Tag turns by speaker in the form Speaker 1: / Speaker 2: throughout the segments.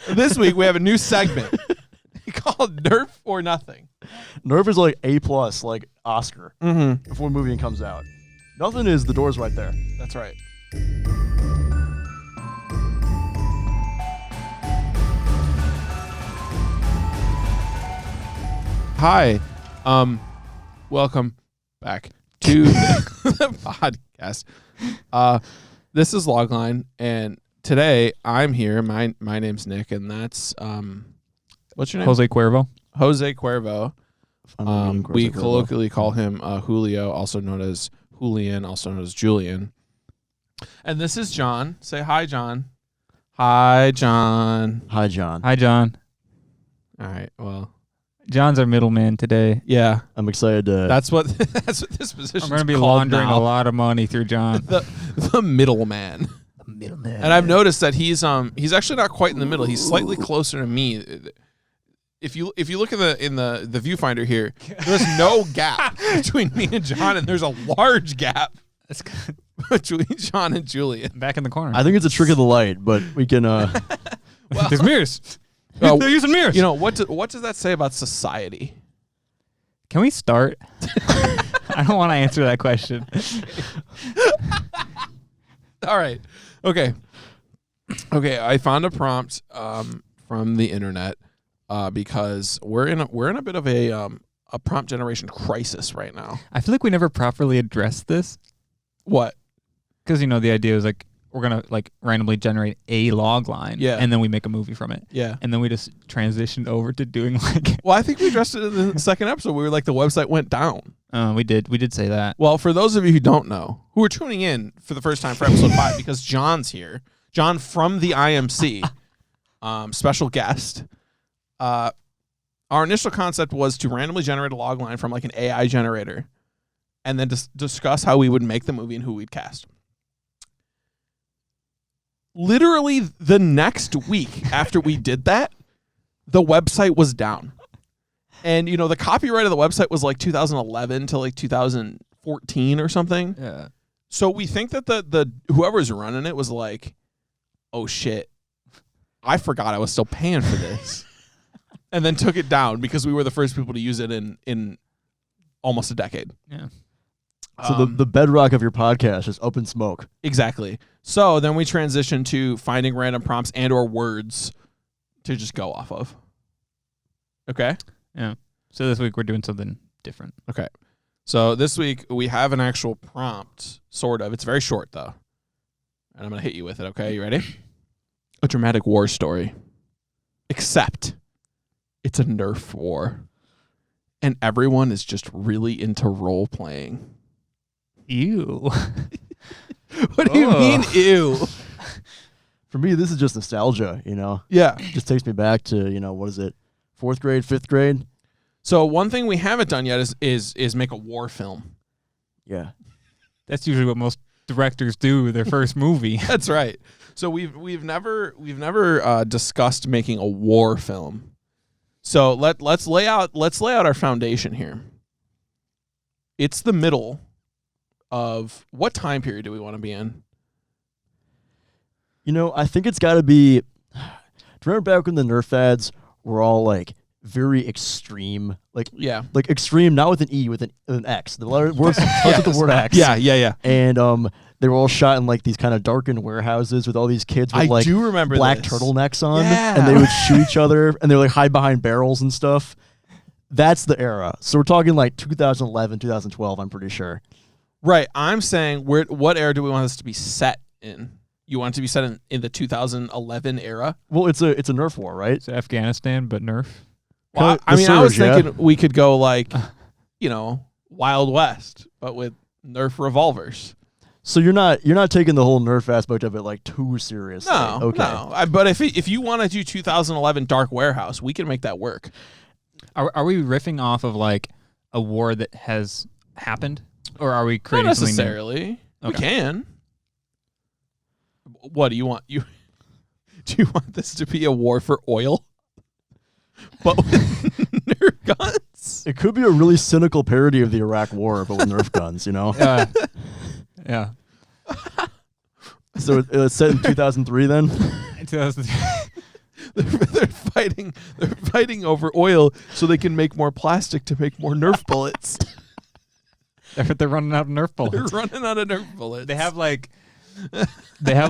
Speaker 1: This week we have a new segment called Nerf or Nothing.
Speaker 2: Nerf is like A+, like Oscar,
Speaker 1: Mm-hmm.
Speaker 2: before a movie comes out. Nothing is the door's right there.
Speaker 1: That's right. Hi, welcome back to the podcast. This is Logline, and today I'm here. My name's Nick, and that's what's your name?
Speaker 3: Jose Cuervo.
Speaker 1: Jose Cuervo. We
Speaker 2: Cuervo.
Speaker 1: colloquially call him Julio, also known as Julian, also known as Julian. And this is John. Say hi, John. Hi, John.
Speaker 2: Hi, John.
Speaker 3: Hi, John.
Speaker 1: All right. Well,
Speaker 3: John's our middleman today.
Speaker 1: yeah.
Speaker 2: I'm excited to...
Speaker 1: That's what this position.
Speaker 3: I'm going to be laundering a lot of money through John.
Speaker 1: the middleman.
Speaker 2: The middleman.
Speaker 1: And I've noticed that he's actually not quite in the middle. He's slightly closer to me. If you look in the viewfinder here, there's no gap between me and John, and there's a large gap between John and Julian.
Speaker 3: Back in the corner.
Speaker 2: I think it's a trick of the light, but we can...
Speaker 3: There's mirrors. They're using mirrors.
Speaker 1: You know, what does that say about society?
Speaker 3: Can we start? I don't want to answer that question.
Speaker 1: All right. Okay. I found a prompt from the internet because we're in a bit of a prompt generation crisis right now.
Speaker 3: I feel like we never properly addressed this.
Speaker 1: What?
Speaker 3: Because, the idea is like, we're going to randomly generate a log line.
Speaker 1: Yeah.
Speaker 3: And then we make a movie from it.
Speaker 1: Yeah.
Speaker 3: And then we just transitioned over to doing
Speaker 1: Well, I think we addressed it in the second episode. We were like, the website went down.
Speaker 3: we did say that.
Speaker 1: Well, for those of you who don't know, who are tuning in for the first time for episode 5, because John's here, John from the IMC, special guest. Our initial concept was to randomly generate a log line from like an AI generator and then discuss how we would make the movie and who we'd cast. Literally the next week after we did that, the website was down. And, the copyright of the website was like 2011 to like 2014 or something.
Speaker 3: Yeah.
Speaker 1: So we think that the whoever's running it was like, oh shit, I forgot I was still paying for this. And then took it down because we were the first people to use it in almost a decade.
Speaker 3: Yeah.
Speaker 2: So the bedrock of your podcast is open smoke.
Speaker 1: Exactly. So then we transitioned to finding random prompts and or words to just go off of. Okay?
Speaker 3: Yeah. So this week we're doing something different.
Speaker 1: Okay. So this week we have an actual prompt, sort of. It's very short, though. And I'm going to hit you with it, okay? You ready? A dramatic war story. Except it's a Nerf war. And everyone is just really into role-playing.
Speaker 3: Ew.
Speaker 1: What do you mean, ew?
Speaker 2: For me, this is just nostalgia,
Speaker 1: Yeah.
Speaker 2: It just takes me back to, what is it? 4th grade, 5th grade?
Speaker 1: So one thing we haven't done yet is make a war film.
Speaker 2: Yeah.
Speaker 3: That's usually what most directors do with their first movie.
Speaker 1: That's right. So we've never discussed making a war film. So let's lay out our foundation here. It's the middle of what time period do we want to be in?
Speaker 2: I think it's got to be... Do you remember back when the Nerf ads were all like very extreme? Like extreme, not with an E, with an X. The letter word starts with the word X.
Speaker 1: Yeah.
Speaker 2: And they were all shot in like these kind of darkened warehouses with all these kids with
Speaker 1: I do remember
Speaker 2: black
Speaker 1: this.
Speaker 2: turtlenecks on,
Speaker 1: Yeah.
Speaker 2: and they would shoot each other, and they would like hide behind barrels and stuff. That's the era. So we're talking like 2011, 2012. I'm pretty sure.
Speaker 1: Right. I'm saying what era do we want this to be set in? You want it to be set in the 2011 era?
Speaker 2: Well, it's a Nerf war, right?
Speaker 3: It's Afghanistan, but Nerf.
Speaker 1: Well, I was thinking we could go like, Wild West, but with Nerf revolvers.
Speaker 2: So you're not taking the whole Nerf aspect of it like too seriously.
Speaker 1: No,
Speaker 2: okay.
Speaker 1: no. But if you want to do 2011 Dark Warehouse, we can make that work.
Speaker 3: Are we riffing off of like a war that has happened, or are we creating
Speaker 1: Not
Speaker 3: something new?
Speaker 1: necessarily. We
Speaker 3: Okay.
Speaker 1: can. What do you want? Do you want this to be a war for oil? But with Nerf guns?
Speaker 2: It could be a really cynical parody of the Iraq War, but with Nerf guns,
Speaker 3: Yeah.
Speaker 2: So it's set in 2003 then?
Speaker 3: 2003.
Speaker 1: They're fighting over oil so they can make more plastic to make more Nerf bullets.
Speaker 3: They're running out of Nerf bullets.
Speaker 1: They're running out of Nerf bullets.
Speaker 3: They have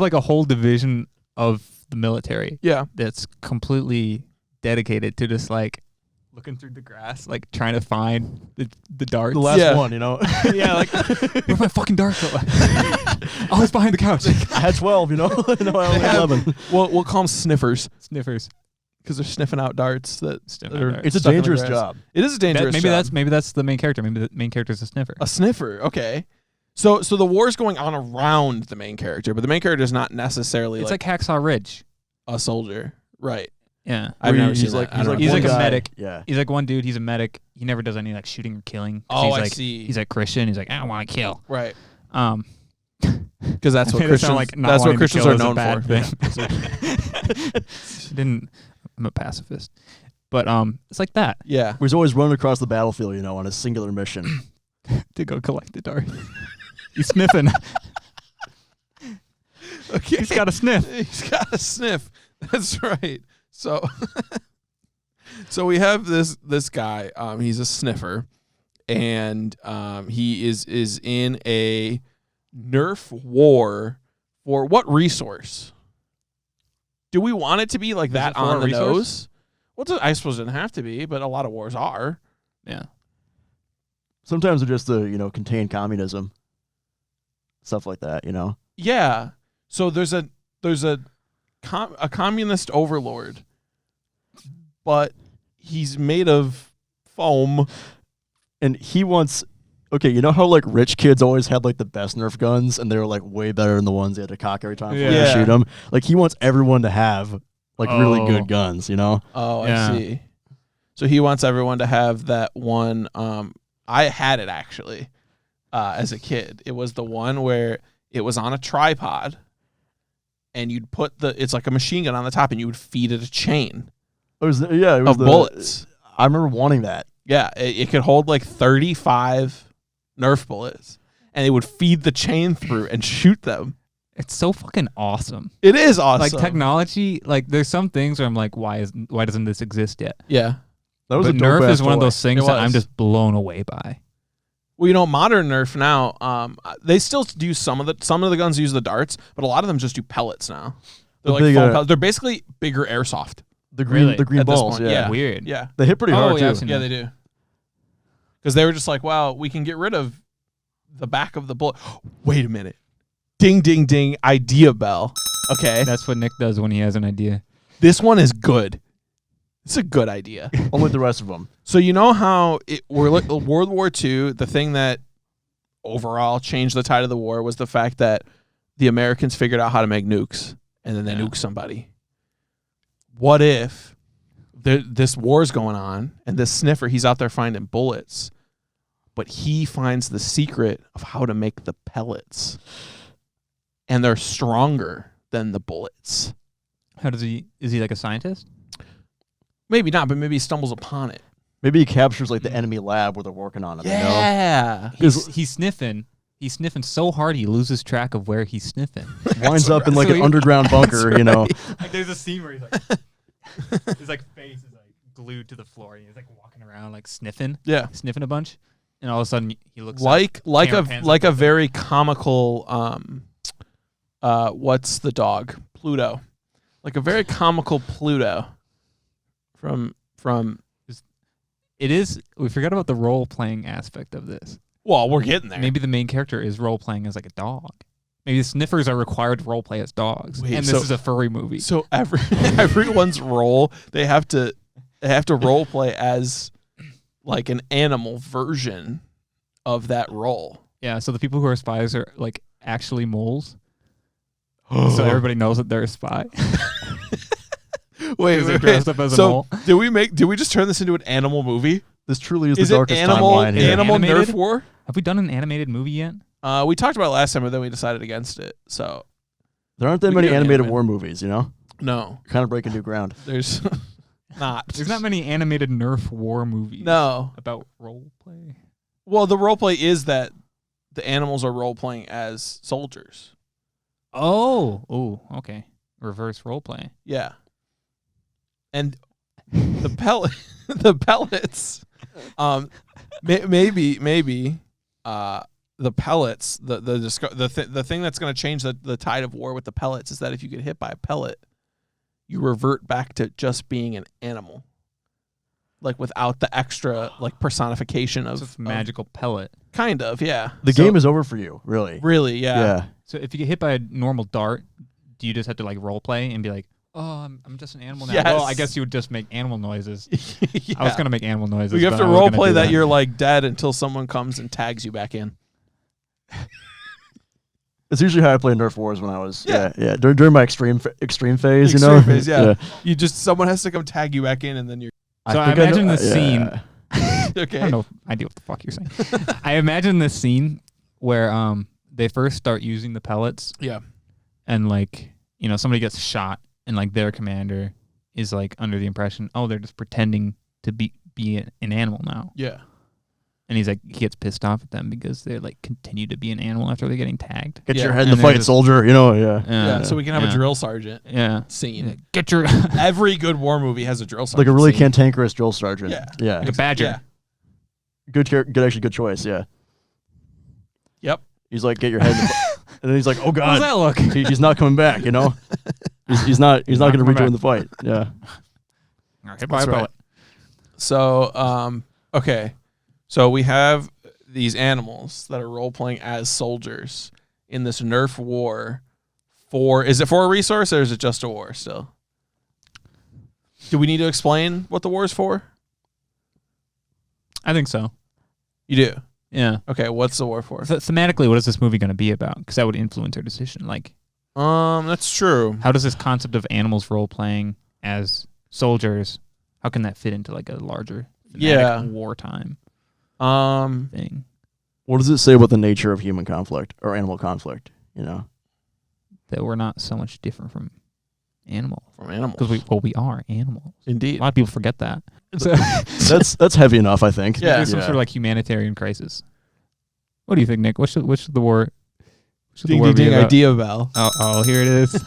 Speaker 3: like a whole division of the military.
Speaker 1: Yeah.
Speaker 3: That's completely dedicated to just like looking through the grass, like trying to find the darts.
Speaker 2: The last one, you know.
Speaker 3: Yeah, like where's my fucking dart? Oh, it's behind the couch.
Speaker 2: I had 12, you know. No, I only had 11.
Speaker 1: We'll call them sniffers
Speaker 3: Sniffers.
Speaker 1: because they're sniffing out darts.
Speaker 2: It's a dangerous job.
Speaker 1: It is a dangerous job.
Speaker 3: Maybe that's the main character. Maybe the main character is a sniffer.
Speaker 1: A sniffer. Okay. So the war's going on around the main character, but the main character is not necessarily
Speaker 3: It's like Hacksaw Ridge.
Speaker 1: a soldier, right?
Speaker 3: Yeah.
Speaker 1: I've never seen
Speaker 2: He's like,
Speaker 1: that. I don't
Speaker 3: He's
Speaker 1: know.
Speaker 3: like a
Speaker 2: guy.
Speaker 3: medic.
Speaker 2: Yeah.
Speaker 3: He's like one dude. He's a medic. He never does any like shooting or killing.
Speaker 1: Oh,
Speaker 3: he's
Speaker 1: I
Speaker 3: like,
Speaker 1: see.
Speaker 3: He's like Christian. He's like, I don't want to kill.
Speaker 1: Right.
Speaker 3: Because
Speaker 1: That's what
Speaker 3: made it sound
Speaker 1: Christians.
Speaker 3: like not
Speaker 1: That's what
Speaker 3: wanting to
Speaker 1: Christians
Speaker 3: kill
Speaker 1: are
Speaker 3: is a
Speaker 1: known
Speaker 3: bad
Speaker 1: for.
Speaker 3: thing. Didn't. I'm a pacifist, but it's like that
Speaker 1: Yeah.
Speaker 2: He's always running across the battlefield, you know, on a singular mission.
Speaker 3: to go collect the dart. He's sniffing.
Speaker 1: Okay.
Speaker 3: He's got a sniff.
Speaker 1: He's got a sniff. That's right. So, so we have this guy. He's a sniffer, and he is in a Nerf war for what resource? Do we want it to be like that
Speaker 3: it for
Speaker 1: on
Speaker 3: a
Speaker 1: the
Speaker 3: resource?
Speaker 1: nose? Well, I suppose it doesn't have to be, but a lot of wars are.
Speaker 3: Yeah.
Speaker 2: Sometimes they're just to, you know, contain communism. Stuff like that, you know.
Speaker 1: Yeah. So there's a communist overlord, but he's made of foam.
Speaker 2: And he wants, okay, you know how like rich kids always had like the best Nerf guns and they were like way better than the ones they had to cock every time before
Speaker 1: Yeah.
Speaker 2: they shoot them? Like he wants everyone to have like really
Speaker 3: Oh.
Speaker 2: good guns, you know?
Speaker 1: Oh,
Speaker 3: Yeah.
Speaker 1: I see. So he wants everyone to have that one. I had it actually as a kid. It was the one where it was on a tripod, and you'd put it's like a machine gun on the top, and you would feed it a chain
Speaker 2: It was
Speaker 1: of bullets.
Speaker 2: I remember wanting that.
Speaker 1: Yeah, it could hold like 35 Nerf bullets, and it would feed the chain through and shoot them.
Speaker 3: It's so fucking awesome.
Speaker 1: It is awesome.
Speaker 3: Like technology, like there's some things where I'm like, why doesn't this exist yet?
Speaker 1: Yeah.
Speaker 2: That was
Speaker 3: But
Speaker 2: a dope
Speaker 3: Nerf
Speaker 2: ass
Speaker 3: is one of
Speaker 2: toy.
Speaker 3: those things
Speaker 1: It
Speaker 3: that I'm
Speaker 1: was.
Speaker 3: just blown away by.
Speaker 1: Well, you know, modern Nerf now, they still do some of the guns use the darts, but a lot of them just do pellets now. They're
Speaker 2: The
Speaker 1: like
Speaker 2: big,
Speaker 1: foam pellets. They're basically bigger airsoft.
Speaker 2: The green,
Speaker 3: Really?
Speaker 2: the green
Speaker 1: At this
Speaker 2: balls.
Speaker 1: point,
Speaker 2: Yeah.
Speaker 3: Weird.
Speaker 1: Yeah.
Speaker 2: They hit pretty
Speaker 3: Oh,
Speaker 2: hard
Speaker 3: yeah,
Speaker 2: too.
Speaker 3: I've seen
Speaker 1: Yeah, they do. Because they were just like, well, we can get rid of the back of the bullet. Wait a minute. Ding, ding, ding. Idea bell. Okay.
Speaker 3: That's what Nick does when he has an idea.
Speaker 1: This one is good. It's a good idea.
Speaker 2: Only the rest of them.
Speaker 1: So you know how World War II, the thing that overall changed the tide of the war was the fact that the Americans figured out how to make nukes, and then they nuke somebody. What if this war's going on, and this sniffer, he's out there finding bullets, but he finds the secret of how to make the pellets, and they're stronger than the bullets.
Speaker 3: How does he? Is he like a scientist?
Speaker 1: Maybe not, but maybe he stumbles upon it.
Speaker 2: Maybe he captures like the enemy lab where they're working on it. You know?
Speaker 1: Yeah.
Speaker 3: He's sniffing. He's sniffing so hard he loses track of where he's sniffing.
Speaker 2: Winds up in like
Speaker 3: So
Speaker 2: an
Speaker 3: he-
Speaker 2: underground bunker, you know.
Speaker 3: Like there's a scene where he's like, his like face is like glued to the floor. And he's like walking around like sniffing a bunch, and all of a sudden he looks up, camera pans
Speaker 1: like
Speaker 3: up
Speaker 1: a very comical what's the dog? Pluto. Like a very comical Pluto from
Speaker 3: It is. We forgot about the role playing aspect of this.
Speaker 1: well, we're getting there.
Speaker 3: Maybe the main character is role playing as like a dog. Maybe the sniffers are required to role play as dogs,
Speaker 1: Wait,
Speaker 3: and
Speaker 1: so-
Speaker 3: this is a furry movie.
Speaker 1: So everyone's role, they have to role play as like an animal version of that role.
Speaker 3: Yeah. So the people who are spies are like actually moles. So everybody knows that they're a spy.
Speaker 1: Wait,
Speaker 3: They're dressed up as a
Speaker 1: so
Speaker 3: mole.
Speaker 1: did we just turn this into an animal movie?
Speaker 2: This truly is
Speaker 1: Is
Speaker 2: the
Speaker 1: it
Speaker 2: darkest
Speaker 1: animal
Speaker 2: timeline here.
Speaker 1: animal
Speaker 3: Animated?
Speaker 1: Nerf war?
Speaker 3: Have we done an animated movie yet?
Speaker 1: We talked about it last time, but then we decided against it. So
Speaker 2: There aren't that
Speaker 1: We
Speaker 2: many
Speaker 1: can do
Speaker 2: animated
Speaker 1: animated.
Speaker 2: war movies, you know?
Speaker 1: no,
Speaker 2: Kind of breaking new ground.
Speaker 1: there's not.
Speaker 3: There's not many animated Nerf war movies.
Speaker 1: No.
Speaker 3: About role play.
Speaker 1: Well, the role play is that the animals are role playing as soldiers.
Speaker 3: Oh, okay. Reverse role play.
Speaker 1: Yeah. And the pellets, maybe the pellets, the thing that's going to change the tide of war with the pellets is that if you get hit by a pellet, you revert back to just being an animal, like without the extra like personification of
Speaker 3: magical pellet.
Speaker 1: Kind of, yeah.
Speaker 2: The game is over for you, really.
Speaker 1: Really, yeah.
Speaker 2: Yeah.
Speaker 3: So if you get hit by a normal dart, do you just have to like role play and be like, "Oh, I'm just an animal now"?
Speaker 1: Yes.
Speaker 3: Well, I guess you would just make animal noises.
Speaker 1: Yeah.
Speaker 3: I was gonna make animal noises.
Speaker 1: You have to role play that you're like dead until someone comes and tags you back in.
Speaker 2: It's usually how I play Nerf Wars when I was
Speaker 1: yeah.
Speaker 2: During my extreme phase,
Speaker 1: Extreme phase, yeah. You just someone has to come tag you back in, and then you're.
Speaker 3: So I imagine this scene.
Speaker 1: Okay.
Speaker 3: I don't know idea what the fuck you're saying. I imagine this scene where they first start using the pellets.
Speaker 1: Yeah.
Speaker 3: And like, you know, somebody gets shot and like their commander is like under the impression, oh, they're just pretending to be an animal now.
Speaker 1: Yeah.
Speaker 3: And he's like, he gets pissed off at them because they like continue to be an animal after they're getting tagged.
Speaker 2: Get your head in the fight, soldier. You know,
Speaker 1: yeah. So we can have a drill sergeant. Scene.
Speaker 3: Get your.
Speaker 1: Every good war movie has a drill sergeant.
Speaker 2: Like a really cantankerous drill sergeant.
Speaker 1: Yeah.
Speaker 3: Like a badger.
Speaker 1: Yeah.
Speaker 2: Good choice. Yeah.
Speaker 1: Yep.
Speaker 2: He's like, get your head in the fight. And then he's like, oh God.
Speaker 3: How's that look?
Speaker 2: He's not coming back, you know? He's not going to rejoin the fight. Yeah.
Speaker 3: Hit by a pellet.
Speaker 1: So, okay. So we have these animals that are role-playing as soldiers in this Nerf war is it for a resource or is it just a war still? Do we need to explain what the war is for?
Speaker 3: I think so.
Speaker 1: You do?
Speaker 3: Yeah.
Speaker 1: Okay, what's the war for?
Speaker 3: Thematically, what is this movie going to be about? Because that would influence our decision. Like,
Speaker 1: that's true.
Speaker 3: How does this concept of animals role-playing as soldiers, how can that fit into like a larger wartime thing?
Speaker 2: What does it say about the nature of human conflict or animal conflict? You know,
Speaker 3: that we're not so much different from animals.
Speaker 1: Because
Speaker 3: we are animals.
Speaker 1: Indeed.
Speaker 3: A lot of people forget that.
Speaker 2: That's heavy enough, I think.
Speaker 3: Yeah. There's some sort of like humanitarian crisis. What do you think, Nick? What should the war?
Speaker 1: Ding ding ding idea bell.
Speaker 3: Oh, here it is.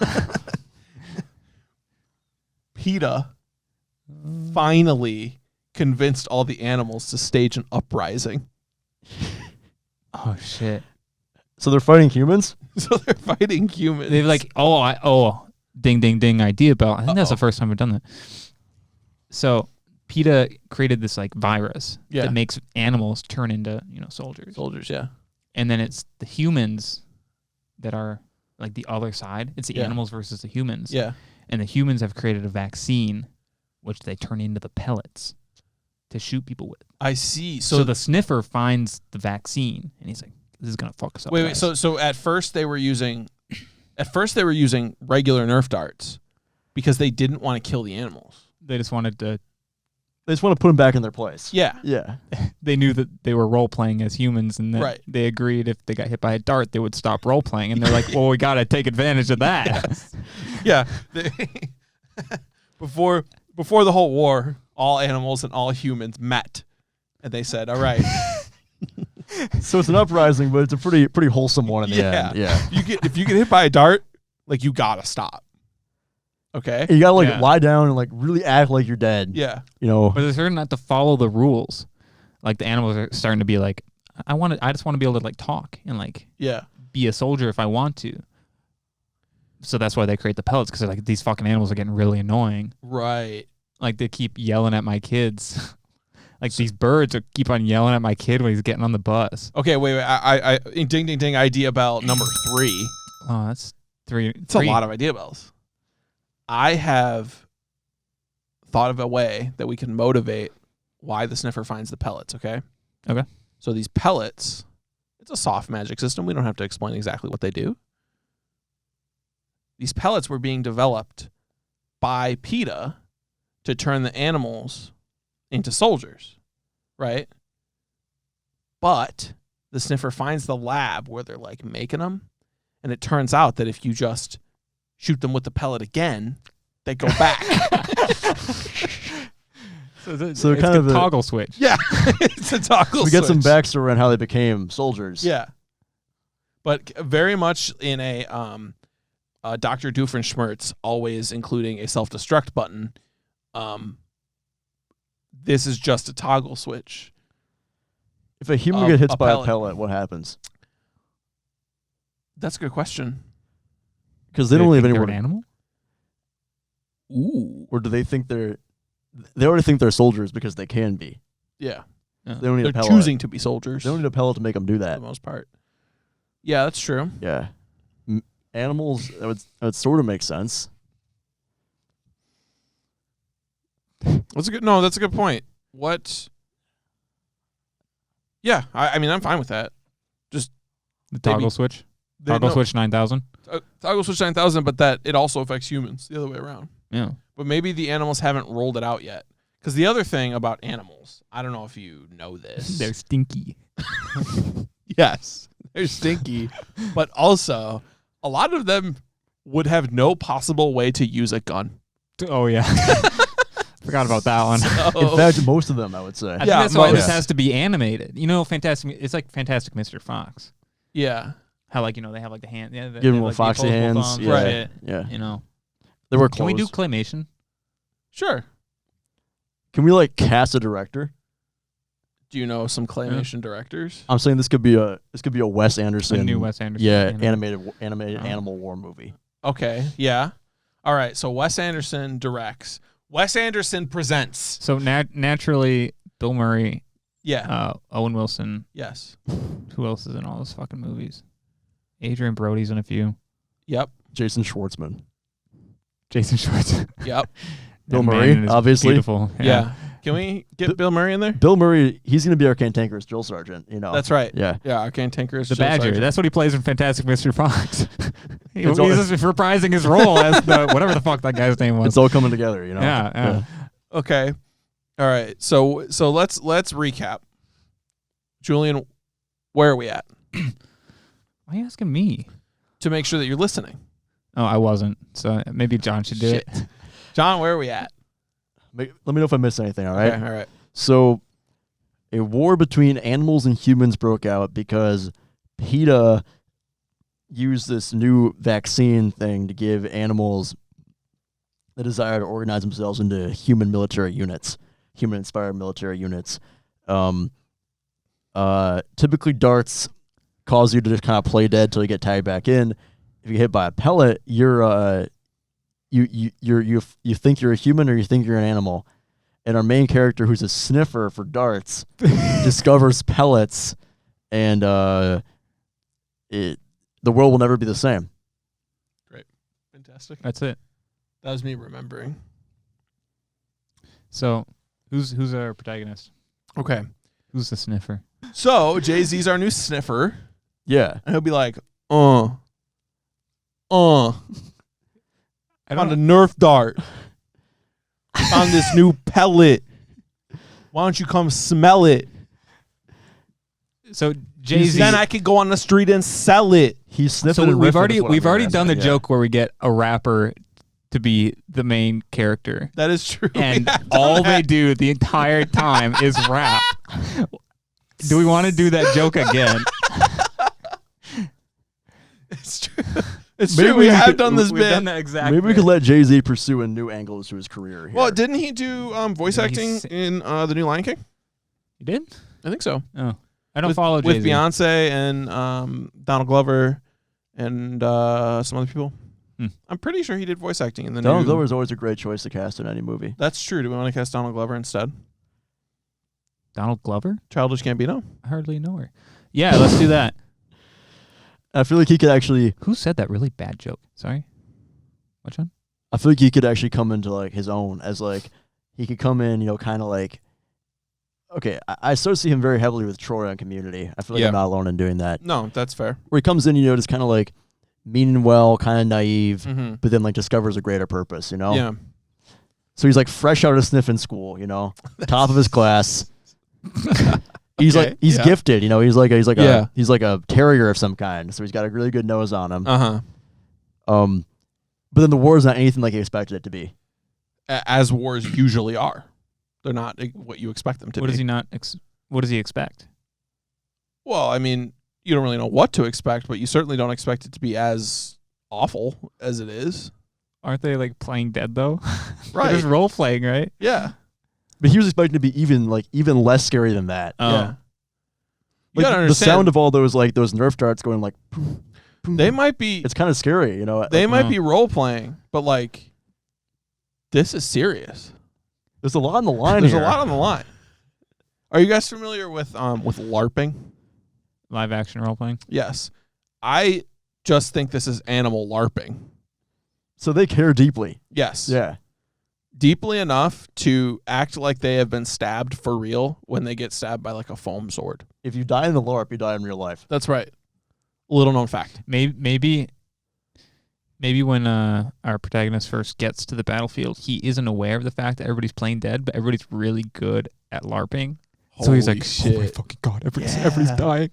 Speaker 1: PETA finally convinced all the animals to stage an uprising.
Speaker 3: Oh shit!
Speaker 2: So they're fighting humans.
Speaker 3: They're like, ding ding ding idea bell. I think that's the first time we've done that. So PETA created this like virus that makes animals turn into soldiers.
Speaker 1: Soldiers, yeah.
Speaker 3: And then it's the humans that are like the other side. It's the animals versus the humans.
Speaker 1: Yeah.
Speaker 3: And the humans have created a vaccine, which they turn into the pellets to shoot people with.
Speaker 1: I see.
Speaker 3: So the sniffer finds the vaccine, and he's like, "This is gonna fuck us up."
Speaker 1: Wait. So at first they were using regular Nerf darts because they didn't want to kill the animals.
Speaker 3: They just wanted to.
Speaker 2: They just want to put them back in their place.
Speaker 1: Yeah.
Speaker 2: Yeah.
Speaker 3: They knew that they were role playing as humans, and that they agreed if they got hit by a dart, they would stop role playing. And they're like, "Well, we got to take advantage of that."
Speaker 1: Yeah. Before the whole war, all animals and all humans met, and they said, "All right."
Speaker 2: So it's an uprising, but it's a pretty wholesome one in the end. Yeah.
Speaker 1: If you get hit by a dart, like you gotta stop. Okay.
Speaker 2: You gotta lie down and like really act like you're dead.
Speaker 1: Yeah.
Speaker 3: But they're starting not to follow the rules. Like the animals are starting to be like, I just want to be able to like talk and like be a soldier if I want to. So that's why they create the pellets, because they're like, these fucking animals are getting really annoying.
Speaker 1: Right.
Speaker 3: Like they keep yelling at my kids. Like these birds keep on yelling at my kid when he's getting on the bus.
Speaker 1: Okay, wait. I ding ding ding idea bell number 3.
Speaker 3: Oh, that's 3.
Speaker 1: It's a lot of idea bells. I have thought of a way that we can motivate why the sniffer finds the pellets, okay?
Speaker 3: Okay.
Speaker 1: So these pellets, it's a soft magic system. We don't have to explain exactly what they do. These pellets were being developed by PETA to turn the animals into soldiers, right? But the sniffer finds the lab where they're like making them, and it turns out that if you just shoot them with the pellet again, they go back.
Speaker 3: So it's kind of a toggle switch.
Speaker 1: Yeah, it's a toggle switch.
Speaker 2: We get some backstory on how they became soldiers.
Speaker 1: Yeah, but very much in a Dr. Doofenshmirtz, always including a self-destruct button. This is just a toggle switch.
Speaker 2: If a human gets hit by a pellet, what happens?
Speaker 1: That's a good question.
Speaker 2: Because they don't leave anywhere.
Speaker 3: An animal?
Speaker 1: Ooh.
Speaker 2: Or do they think they're? They already think they're soldiers because they can be.
Speaker 1: Yeah.
Speaker 2: They don't need
Speaker 1: They're
Speaker 2: a pellet.
Speaker 1: choosing to be soldiers.
Speaker 2: They don't need a pellet to make them do that.
Speaker 1: For the most part. Yeah, that's true.
Speaker 2: Yeah. Animals, that would sort of make sense.
Speaker 1: That's a good point. What? Yeah, I mean, I'm fine with that. Just
Speaker 3: the toggle switch. Toggle switch 9000.
Speaker 1: Toggle switch 9000, but that it also affects humans the other way around.
Speaker 3: Yeah.
Speaker 1: But maybe the animals haven't rolled it out yet. Because the other thing about animals, I don't know if you know this.
Speaker 3: They're stinky.
Speaker 1: Yes, they're stinky. But also, a lot of them would have no possible way to use a gun.
Speaker 3: Oh, yeah. Forgot about that one.
Speaker 2: In fact, most of them, I would say.
Speaker 3: I think that's why this has to be animated. You know, it's like Fantastic Mr. Fox.
Speaker 1: Yeah.
Speaker 3: How, like, you know, they have, like, the hand. Yeah,
Speaker 2: give them like foxy hands.
Speaker 3: Yeah. Right. Yeah. You know.
Speaker 2: They were close.
Speaker 3: Can we do claymation?
Speaker 1: Sure.
Speaker 2: Can we, like, cast a director?
Speaker 1: Do you know some claymation directors?
Speaker 2: I'm saying this could be a Wes Anderson.
Speaker 3: A new Wes Anderson.
Speaker 2: Yeah, animated animal war movie.
Speaker 1: Okay. Yeah. All right. So Wes Anderson directs. Wes Anderson presents.
Speaker 3: So naturally, Bill Murray.
Speaker 1: Yeah.
Speaker 3: Owen Wilson.
Speaker 1: Yes.
Speaker 3: Who else is in all those fucking movies? Adrian Brody's in a few.
Speaker 1: Yep.
Speaker 2: Jason Schwartzman.
Speaker 1: Yep.
Speaker 2: Bill Murray, obviously.
Speaker 3: Beautiful.
Speaker 1: Yeah. Can we get Bill Murray in there?
Speaker 2: Bill Murray, he's going to be our cantankerous drill sergeant, you know.
Speaker 1: That's right.
Speaker 2: Yeah.
Speaker 1: Yeah, our cantankerous
Speaker 3: the
Speaker 1: drill
Speaker 3: Badger.
Speaker 1: sergeant.
Speaker 3: That's what he plays in Fantastic Mr. Fox. He's
Speaker 2: just
Speaker 3: reprising his role as the whatever the fuck that guy's name was.
Speaker 2: It's all coming together, you know.
Speaker 3: Yeah.
Speaker 1: Okay. All right. So let's recap. Julian, where are we at?
Speaker 3: Why are you asking me?
Speaker 1: To make sure that you're listening.
Speaker 3: Oh, I wasn't. So maybe John should do it.
Speaker 1: John, where are we at?
Speaker 2: Let me know if I missed anything, all right?
Speaker 1: Okay, all right.
Speaker 2: So, a war between animals and humans broke out because PETA used this new vaccine thing to give animals the desire to organize themselves into human military units, human-inspired military units. Typically, darts cause you to just kind of play dead till you get tagged back in. If you get hit by a pellet, you think you're a human or you think you're an animal. And our main character, who's a sniffer for darts, discovers pellets, and the world will never be the same.
Speaker 1: Great. Fantastic.
Speaker 3: That's it.
Speaker 1: That was me remembering.
Speaker 3: So, who's our protagonist?
Speaker 1: Okay.
Speaker 3: Who's the sniffer?
Speaker 1: So, Jay-Z's our new sniffer.
Speaker 2: Yeah.
Speaker 1: And he'll be like, I found a Nerf dart. I found this new pellet. Why don't you come smell it?
Speaker 3: So Jay-Z.
Speaker 1: Then I could go on the street and sell it.
Speaker 2: He's sniffing.
Speaker 3: So we've already done the joke where we get a rapper to be the main character.
Speaker 1: That is true.
Speaker 3: And all they do the entire time is rap. Do we want to do that joke again?
Speaker 1: It's true. It's true. We have done this bit.
Speaker 3: We've done that exact
Speaker 2: Maybe we could let Jay-Z pursue a new angle to his career here.
Speaker 1: Well, didn't he do voice acting in the new Lion King?
Speaker 3: He did?
Speaker 1: I think so.
Speaker 3: Oh. I don't follow Jay-Z.
Speaker 1: With Beyonce and Donald Glover and some other people. I'm pretty sure he did voice acting in the
Speaker 2: Donald Glover is always a great choice to cast in any movie.
Speaker 1: That's true. Do we want to cast Donald Glover instead?
Speaker 3: Donald Glover?
Speaker 1: Childish Gambino?
Speaker 3: I hardly know her. Yeah, let's do that.
Speaker 2: I feel like he could actually...
Speaker 3: Who said that really bad joke? Sorry? Which one?
Speaker 2: I feel like he could actually come into like his own as like... He could come in, you know, kind of like... Okay, I associate him very heavily with Troy on Community. I feel like I'm not alone in doing that.
Speaker 1: No, that's fair.
Speaker 2: Where he comes in, you know, just kind of like meaning well, kind of naive, but then like discovers a greater purpose, you know?
Speaker 1: Yeah.
Speaker 2: So he's like fresh out of sniffing school, you know? Top of his class. He's gifted, you know. He's like a terrier of some kind. So he's got a really good nose on him. But then the war is not anything like he expected it to be.
Speaker 1: As wars usually are, they're not what you expect them to be.
Speaker 3: What does he expect?
Speaker 1: Well, I mean, you don't really know what to expect, but you certainly don't expect it to be as awful as it is.
Speaker 3: aren't they like playing dead though?
Speaker 1: Right.
Speaker 3: There's role playing, right?
Speaker 1: Yeah.
Speaker 2: But he was expecting to be even less scary than that.
Speaker 3: Oh.
Speaker 1: Yeah. You
Speaker 2: Like,
Speaker 1: gotta
Speaker 2: the
Speaker 1: understand.
Speaker 2: sound of all those Nerf darts going like, boom, boom,
Speaker 1: They might be.
Speaker 2: it's kind of scary, you know.
Speaker 1: They might
Speaker 3: no.
Speaker 1: be role playing, but like, this is serious.
Speaker 2: There's a lot on the line.
Speaker 1: There's
Speaker 2: here.
Speaker 1: a lot on the line. Are you guys familiar with LARPing?
Speaker 3: Live action role playing.
Speaker 1: Yes. I just think this is animal LARPing.
Speaker 2: So they care deeply.
Speaker 1: Yes.
Speaker 2: Yeah.
Speaker 1: Deeply enough to act like they have been stabbed for real when they get stabbed by like a foam sword.
Speaker 2: If you die in the LARP, you die in real life.
Speaker 1: That's right. Little known fact.
Speaker 3: Maybe when our protagonist first gets to the battlefield, he isn't aware of the fact that everybody's playing dead, but everybody's really good at LARPing. So he's like,
Speaker 1: Holy
Speaker 3: "Oh my
Speaker 1: shit.
Speaker 3: fucking god, everybody's
Speaker 2: Yeah.
Speaker 3: dying."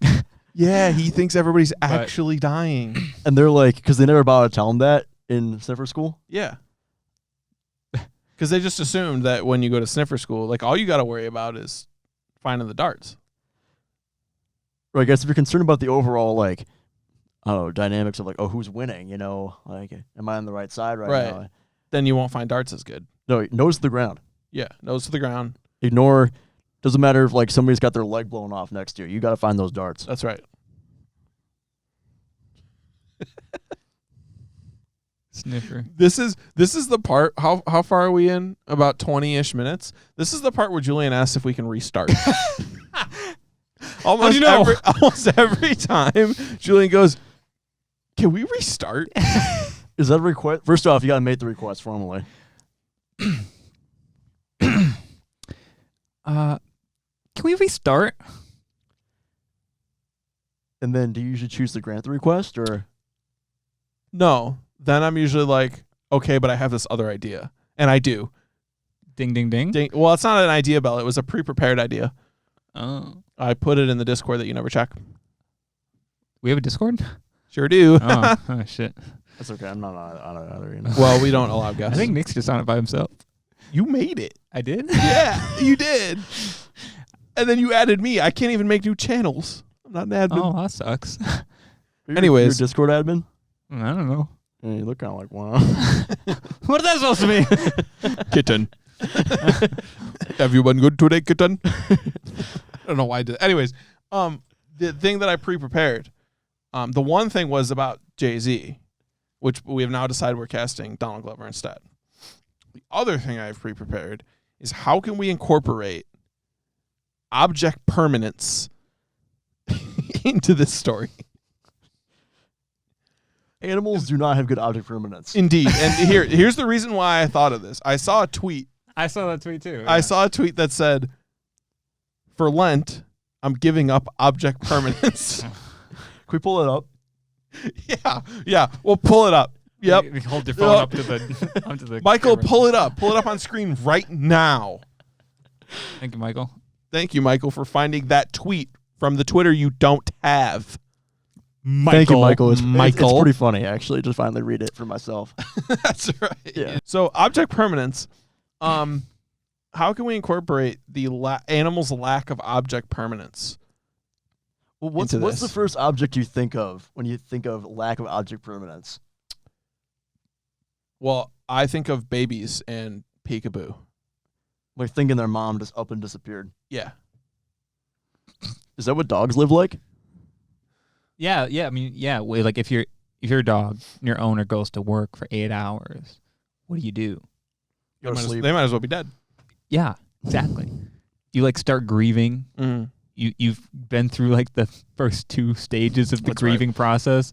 Speaker 1: Yeah, he thinks everybody's actually dying.
Speaker 2: And they're like, because they never bothered to tell him that in sniffer school.
Speaker 1: Yeah. Because they just assumed that when you go to sniffer school, like all you got to worry about is finding the darts.
Speaker 2: Or I guess if you're concerned about the overall dynamics of like, oh, who's winning? You know, like, am I on the right side right now?
Speaker 1: Then you won't find darts as good.
Speaker 2: No, nose to the ground.
Speaker 1: Yeah, nose to the ground.
Speaker 2: Ignore. Doesn't matter if like somebody's got their leg blown off next to you. You got to find those darts.
Speaker 1: That's right.
Speaker 3: Sniffer.
Speaker 1: This is the part. How far are we in? About 20-ish minutes. This is the part where Julian asks if we can restart.
Speaker 3: How do you know?
Speaker 1: Almost every time, Julian goes, "Can we restart?"
Speaker 2: Is that a request? First off, you got to make the request formally.
Speaker 3: Can we restart?
Speaker 2: And then do you usually choose to grant the request or?
Speaker 1: No. Then I'm usually like, okay, but I have this other idea, and I do.
Speaker 3: Ding, ding, ding.
Speaker 1: Well, it's not an idea, Bell. It was a pre-prepared idea.
Speaker 3: Oh.
Speaker 1: I put it in the Discord that you never check.
Speaker 3: We have a Discord?
Speaker 1: Sure do.
Speaker 3: Oh, shit.
Speaker 2: That's okay. I'm not on it either. You know?
Speaker 1: Well, we don't allow
Speaker 3: I
Speaker 1: guests.
Speaker 3: think Nick's just on it by himself.
Speaker 1: You made it.
Speaker 3: I did?
Speaker 1: Yeah, you did. And then you added me. I can't even make new channels. I'm not an admin.
Speaker 3: Oh, that sucks.
Speaker 1: Anyways.
Speaker 2: You're a Discord admin?
Speaker 3: I don't know.
Speaker 2: Yeah, you look kind of like one.
Speaker 3: What is that supposed to mean?
Speaker 1: Kitten. Have you been good today, kitten? I don't know why I did that. Anyways, the thing that I pre-prepared, the one thing was about Jay-Z, which we have now decided we're casting Donald Glover instead. The other thing I have pre-prepared is how can we incorporate object permanence into this story?
Speaker 2: Animals do not have good object permanence.
Speaker 1: Indeed. And here's the reason why I thought of this. I saw a tweet.
Speaker 3: I saw that tweet too.
Speaker 1: I saw a tweet that said, "For Lent, I'm giving up object permanence."
Speaker 2: Can we pull it up?
Speaker 1: Yeah. We'll pull it up. Yep.
Speaker 3: You hold your phone up to the
Speaker 1: Michael,
Speaker 3: camera.
Speaker 1: pull it up. Pull it up on screen right now.
Speaker 3: Thank you, Michael.
Speaker 1: Thank you, Michael, for finding that tweet from the Twitter you don't have.
Speaker 2: Thank you, Michael. It's
Speaker 1: Michael.
Speaker 2: pretty funny, actually, to finally read it for myself.
Speaker 1: That's right.
Speaker 2: Yeah.
Speaker 1: So object permanence. How can we incorporate the animal's lack of object permanence?
Speaker 2: Well, what's the first object you think of when you think of lack of object permanence?
Speaker 1: Well, I think of babies and peekaboo.
Speaker 2: Like thinking their mom just up and disappeared.
Speaker 1: Yeah.
Speaker 2: Is that what dogs live like?
Speaker 3: Yeah. I mean, yeah. Like if you're a dog and your owner goes to work for 8 hours, what do?
Speaker 2: Go to sleep.
Speaker 1: They might as well be dead.
Speaker 3: Yeah, exactly. You like start grieving.
Speaker 1: Mm.
Speaker 3: You've been through like the first 2 stages of the
Speaker 1: That's right.
Speaker 3: grieving process.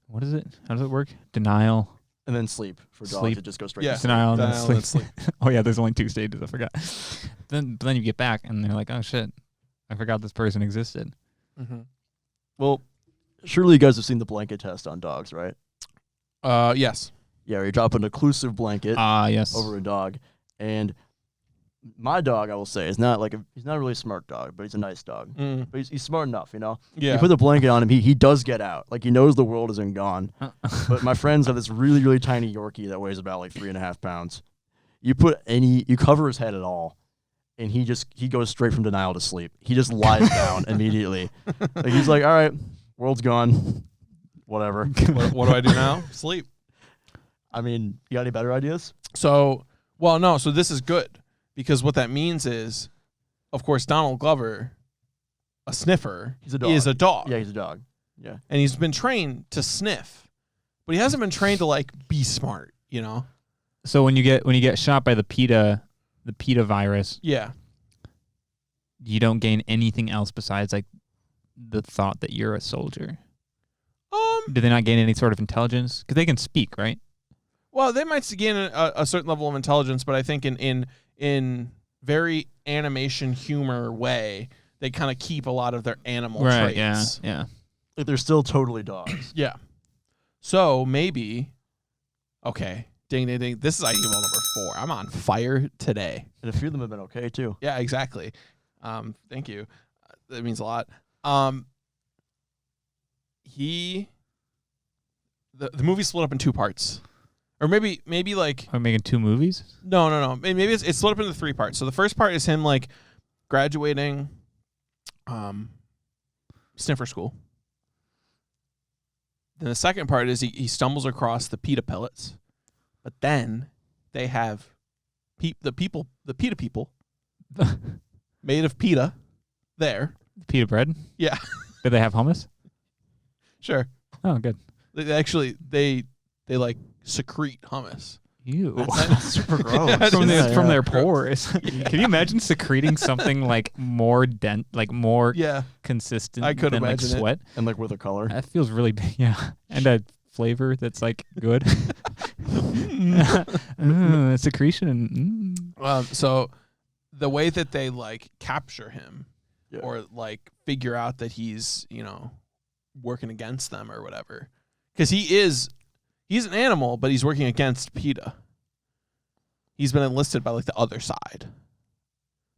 Speaker 3: What is it? How does it work? Denial.
Speaker 2: And then sleep. For dogs,
Speaker 3: Sleep.
Speaker 2: it just goes straight
Speaker 1: Yeah.
Speaker 2: to sleep.
Speaker 3: Denial and then
Speaker 1: Denial
Speaker 3: sleep.
Speaker 1: and sleep.
Speaker 3: Oh yeah, there's only 2 stages. I forgot. But then you get back and they're like, oh shit, I forgot this person existed.
Speaker 1: Mm-hmm.
Speaker 2: Well, surely you guys have seen the blanket test on dogs, right?
Speaker 1: Yes.
Speaker 2: Yeah, where you drop an occlusive blanket
Speaker 3: Yes.
Speaker 2: over a dog. And my dog, I will say, is not he's not a really smart dog, but he's a nice dog.
Speaker 1: Mm.
Speaker 2: But he's smart enough, you know?
Speaker 1: Yeah.
Speaker 2: You put the blanket on him, he does get out. Like, he knows the world isn't gone. But my friends have this really, really tiny Yorkie that weighs about 3.5 pounds. You cover his head at all, and he goes straight from denial to sleep. He just lies down immediately. Like, he's like, all right, world's gone. Whatever.
Speaker 1: What do I do now? Sleep.
Speaker 2: I mean, you got any better ideas?
Speaker 1: So, well, no. So this is good because what that means is, of course, Donald Glover, a sniffer,
Speaker 2: He's a dog.
Speaker 1: is a dog.
Speaker 2: Yeah, he's a dog. Yeah.
Speaker 1: And he's been trained to sniff, but he hasn't been trained to like be smart.
Speaker 3: So when you get shot by the PETA virus,
Speaker 1: Yeah.
Speaker 3: you don't gain anything else besides like the thought that you're a soldier. Do they not gain any sort of intelligence? Because they can speak, right?
Speaker 1: Well, they might gain a certain level of intelligence, but I think in very animation humor way, they kind of keep a lot of their animal traits.
Speaker 3: Yeah.
Speaker 2: Like they're still totally dogs.
Speaker 1: Yeah. So maybe, okay, ding, ding, ding. This is idea number 4. I'm on fire today.
Speaker 2: And a few of them have been okay too.
Speaker 1: Yeah, exactly. Thank you. That means a lot. The movie split up in 2 parts. Or maybe like
Speaker 3: Are we making 2 movies?
Speaker 1: no. Maybe it's split up into 3 parts. So the first part is him like graduating sniffer school. Then the second part is he stumbles across the PETA pellets. But then they have the PETA people made of PETA there.
Speaker 3: PETA bread?
Speaker 1: Yeah.
Speaker 3: Do they have hummus?
Speaker 1: Sure.
Speaker 3: Oh, good.
Speaker 1: They actually they like secrete hummus.
Speaker 3: Ew.
Speaker 2: That's super gross.
Speaker 1: Yeah,
Speaker 3: From their pores. Can you imagine secreting something like more more
Speaker 1: Yeah.
Speaker 3: consistent
Speaker 1: I could
Speaker 3: than like
Speaker 1: imagine it.
Speaker 3: sweat?
Speaker 2: And like with a color.
Speaker 3: That feels really big. Yeah. And a flavor that's like good. Secretion.
Speaker 1: So the way that they like capture him
Speaker 2: Yeah.
Speaker 1: or like figure out that he's, working against them or whatever. Because he's an animal, but he's working against PETA. He's been enlisted by like the other side.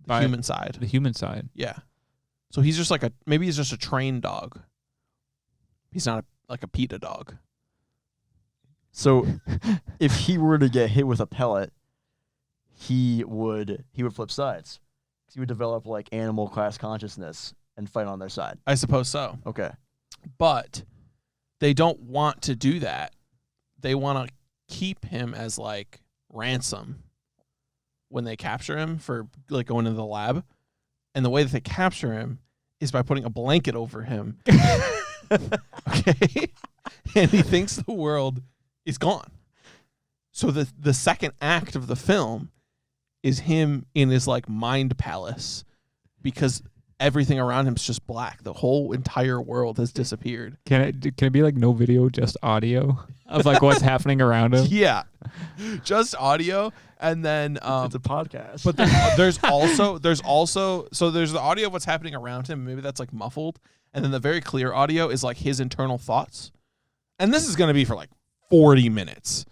Speaker 1: The human side.
Speaker 3: The human side.
Speaker 1: Yeah. So he's just like maybe he's just a trained dog. He's not like a PETA dog.
Speaker 2: So if he were to get hit with a pellet, he would flip sides. He would develop like animal class consciousness and fight on their side.
Speaker 1: I suppose so.
Speaker 2: Okay.
Speaker 1: But they don't want to do that. They want to keep him as like ransom when they capture him for like going into the lab. And the way that they capture him is by putting a blanket over him. Okay? And he thinks the world is gone. So the second act of the film is him in his like mind palace because everything around him is just black. The whole entire world has disappeared.
Speaker 3: Can it be like no video, just audio of like what's happening around him?
Speaker 1: Yeah. Just audio. And then
Speaker 2: It's a podcast.
Speaker 1: but there's also there's the audio of what's happening around him. Maybe that's like muffled. And then the very clear audio is like his internal thoughts. And this is going to be for like 40 minutes.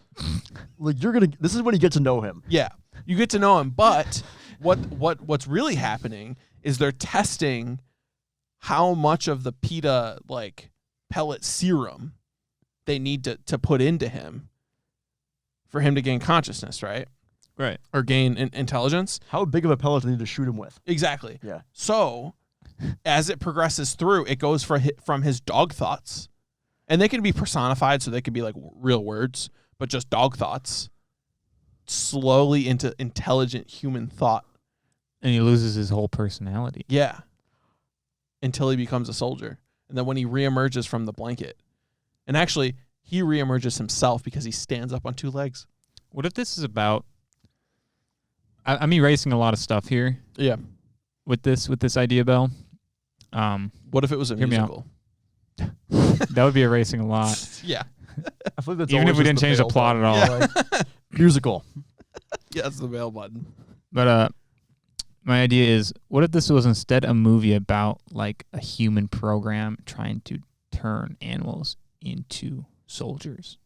Speaker 2: like this is when you get to know him.
Speaker 1: Yeah. You get to know him, but what's really happening is they're testing how much of the PETA like pellet serum they need to put into him for him to gain consciousness, right?
Speaker 3: Right.
Speaker 1: Or gain intelligence.
Speaker 2: How big of a pellet do they need to shoot him with?
Speaker 1: Exactly.
Speaker 2: Yeah.
Speaker 1: So as it progresses through, it goes from his dog thoughts, and they can be personified, so they can be like real words, but just dog thoughts, slowly into intelligent human thought.
Speaker 3: And he loses his whole personality.
Speaker 1: Yeah. Until he becomes a soldier. And then when he reemerges from the blanket, and actually he reemerges himself because he stands up on 2 legs.
Speaker 3: What if this is about? I'm erasing a lot of stuff here.
Speaker 1: Yeah.
Speaker 3: With this idea, Bell.
Speaker 1: What if it was a
Speaker 3: Hear me out.
Speaker 1: musical?
Speaker 3: That would be erasing a lot.
Speaker 1: Yeah.
Speaker 2: I feel like that's
Speaker 3: Even if
Speaker 2: always
Speaker 3: we
Speaker 2: just
Speaker 3: didn't change the
Speaker 2: fail
Speaker 3: plot at
Speaker 2: button.
Speaker 3: all.
Speaker 1: Yeah.
Speaker 2: Like, musical.
Speaker 1: Yeah, that's the mail button.
Speaker 3: But my idea is, what if this was instead a movie about like a human program trying to turn animals into soldiers?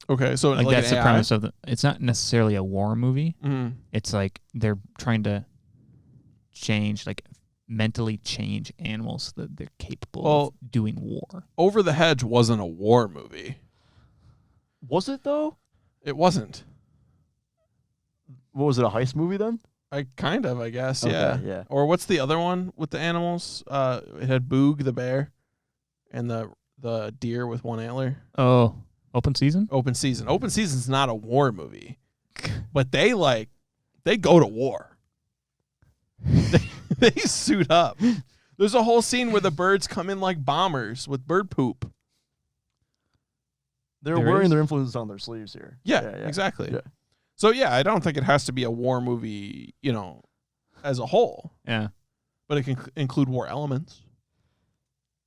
Speaker 1: Okay, so
Speaker 3: Like,
Speaker 1: like
Speaker 3: that's
Speaker 1: an
Speaker 3: the
Speaker 1: AI?
Speaker 3: premise of the. It's not necessarily a war movie.
Speaker 1: Mm.
Speaker 3: It's like they're trying to mentally change animals so that they're capable of doing war.
Speaker 1: Over the Hedge wasn't a war movie.
Speaker 2: Was it though?
Speaker 1: It wasn't.
Speaker 2: What was it? A heist movie then?
Speaker 1: I guess.
Speaker 2: Okay,
Speaker 1: Yeah.
Speaker 2: yeah.
Speaker 1: Or what's the other one with the animals? It had Boog the bear, and the deer with one antler.
Speaker 3: Oh, Open Season?
Speaker 1: Open Season. Open Season's not a war movie, but they go to war. They suit up. There's a whole scene where the birds come in like bombers with bird poop.
Speaker 2: They're wearing their influences on their sleeves here.
Speaker 1: Yeah, exactly. Yeah. So, yeah, I don't think it has to be a war movie, as a whole.
Speaker 3: Yeah.
Speaker 1: But it can include war elements.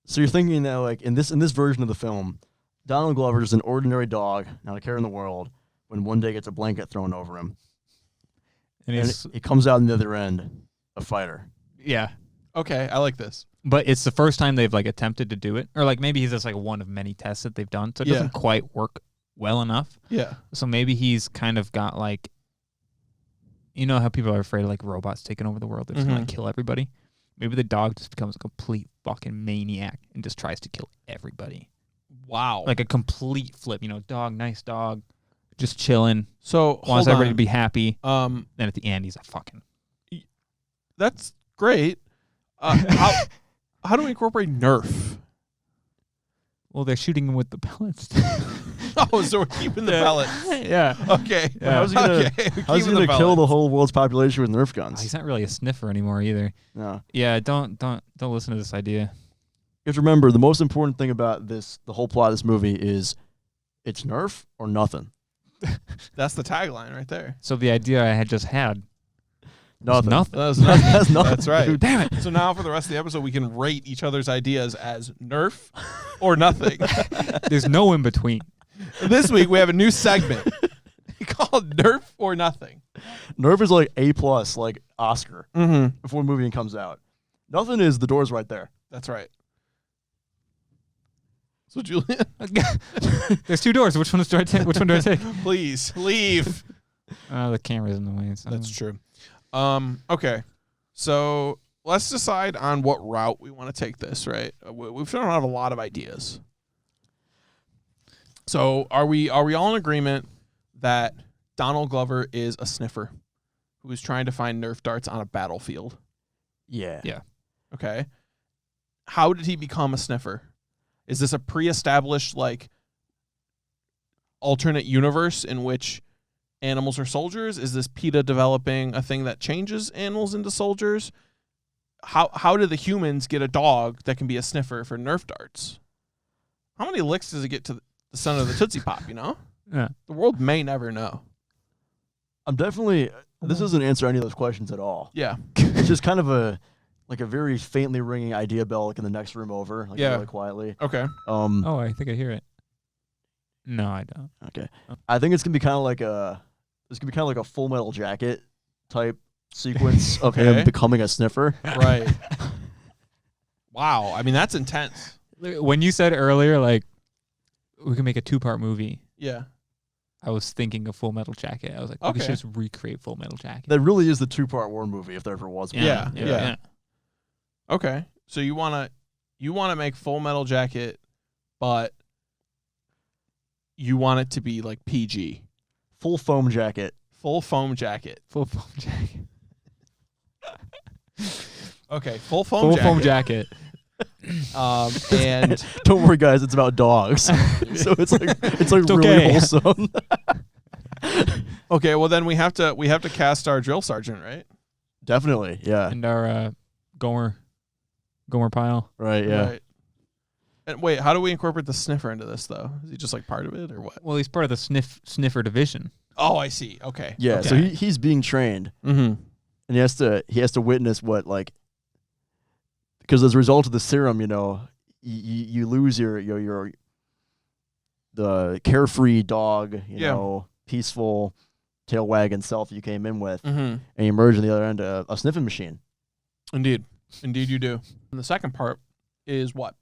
Speaker 2: So you're thinking that, like, in this version of the film, Donald Glover is an ordinary dog, not a care in the world, when one day gets a blanket thrown over him. And he comes out on the other end a fighter.
Speaker 3: Yeah.
Speaker 1: Okay, I like this.
Speaker 3: But it's the first time they've like attempted to do it, or like maybe he's just like one of many tests that they've done, so it doesn't quite work well enough.
Speaker 1: Yeah.
Speaker 3: So maybe he's kind of got like, how people are afraid of like robots taking over the world, they're just gonna kill everybody. Maybe the dog just becomes a complete fucking maniac and just tries to kill everybody.
Speaker 1: Wow.
Speaker 3: Like a complete flip. Dog, nice dog, just chilling.
Speaker 1: So
Speaker 3: wants everybody to be happy.
Speaker 1: Then
Speaker 3: at the end, he's a fucking.
Speaker 1: That's great. How do we incorporate Nerf?
Speaker 3: Well, they're shooting him with the pellets.
Speaker 1: Oh, so we're keeping the pellets.
Speaker 3: Yeah.
Speaker 1: Okay.
Speaker 3: Yeah.
Speaker 2: How's he gonna kill the whole world's population with Nerf guns?
Speaker 3: He's not really a sniffer anymore either.
Speaker 2: No.
Speaker 3: Yeah. Don't listen to this idea.
Speaker 2: You have to remember, the most important thing about the whole plot of this movie is it's Nerf or nothing.
Speaker 1: That's the tagline right there.
Speaker 3: So the idea I had just had.
Speaker 2: Nothing.
Speaker 1: That's nothing.
Speaker 2: That's nothing.
Speaker 1: That's right.
Speaker 3: Dude, damn it.
Speaker 1: So now for the rest of the episode, we can rate each other's ideas as Nerf or nothing.
Speaker 3: There's no in between.
Speaker 1: This week, we have a new segment called Nerf or Nothing.
Speaker 2: Nerf is like A+, like Oscar,
Speaker 1: Mm-hmm.
Speaker 2: before the movie comes out. Nothing is the door's right there.
Speaker 1: That's right. So, Julian.
Speaker 3: There's two doors. Which one do I take?
Speaker 1: Please, leave.
Speaker 3: The camera's in the way. So.
Speaker 1: That's true. Okay. So, let's decide on what route we want to take this, right? We've thrown out a lot of ideas. So, are we all in agreement that Donald Glover is a sniffer who is trying to find Nerf darts on a battlefield?
Speaker 2: Yeah.
Speaker 3: Yeah.
Speaker 1: Okay. How did he become a sniffer? Is this a pre-established, like, alternate universe in which animals are soldiers? Is this PETA developing a thing that changes animals into soldiers? How do the humans get a dog that can be a sniffer for Nerf darts? How many licks does it get to the center of the Tootsie Pop,
Speaker 3: Yeah.
Speaker 1: The world may never know.
Speaker 2: This doesn't answer any of those questions at all.
Speaker 1: Yeah.
Speaker 2: It's just kind of a very faintly ringing idea bell, like in the next room over, like really quietly.
Speaker 1: Okay.
Speaker 3: Oh, I think I hear it. No, I don't.
Speaker 2: Okay. I think it's gonna be kind of like a Full Metal Jacket type sequence of him becoming a sniffer.
Speaker 1: Right. Wow. I mean, that's intense.
Speaker 3: When you said earlier, like, we can make a 2-part movie.
Speaker 1: Yeah.
Speaker 3: I was thinking of Full Metal Jacket. I was like, we should just recreate Full Metal Jacket.
Speaker 2: That really is the 2-part war movie, if there ever was one.
Speaker 1: Yeah. Okay. So you wanna make Full Metal Jacket, but you want it to be like PG.
Speaker 2: Full foam jacket.
Speaker 1: Full foam jacket.
Speaker 3: Full foam jacket.
Speaker 1: Okay, full foam jacket. And
Speaker 2: don't worry, guys, it's about dogs, so it's really wholesome.
Speaker 1: Okay, well then we have to cast our drill sergeant, right?
Speaker 2: Definitely, yeah.
Speaker 3: And our Gomer pile,
Speaker 2: right? Yeah. Right.
Speaker 1: And wait, how do we incorporate the sniffer into this though? Is he just like part of it or what?
Speaker 3: Well, he's part of the sniffer division.
Speaker 1: Oh, I see. Okay.
Speaker 2: Yeah.
Speaker 1: Okay.
Speaker 2: So he's being trained, and he has to witness what, like, because as a result of the serum, you lose your the carefree dog, peaceful tail wagging self you came in with, and you emerge on the other end a sniffing machine.
Speaker 1: Indeed you do. And the second part is what?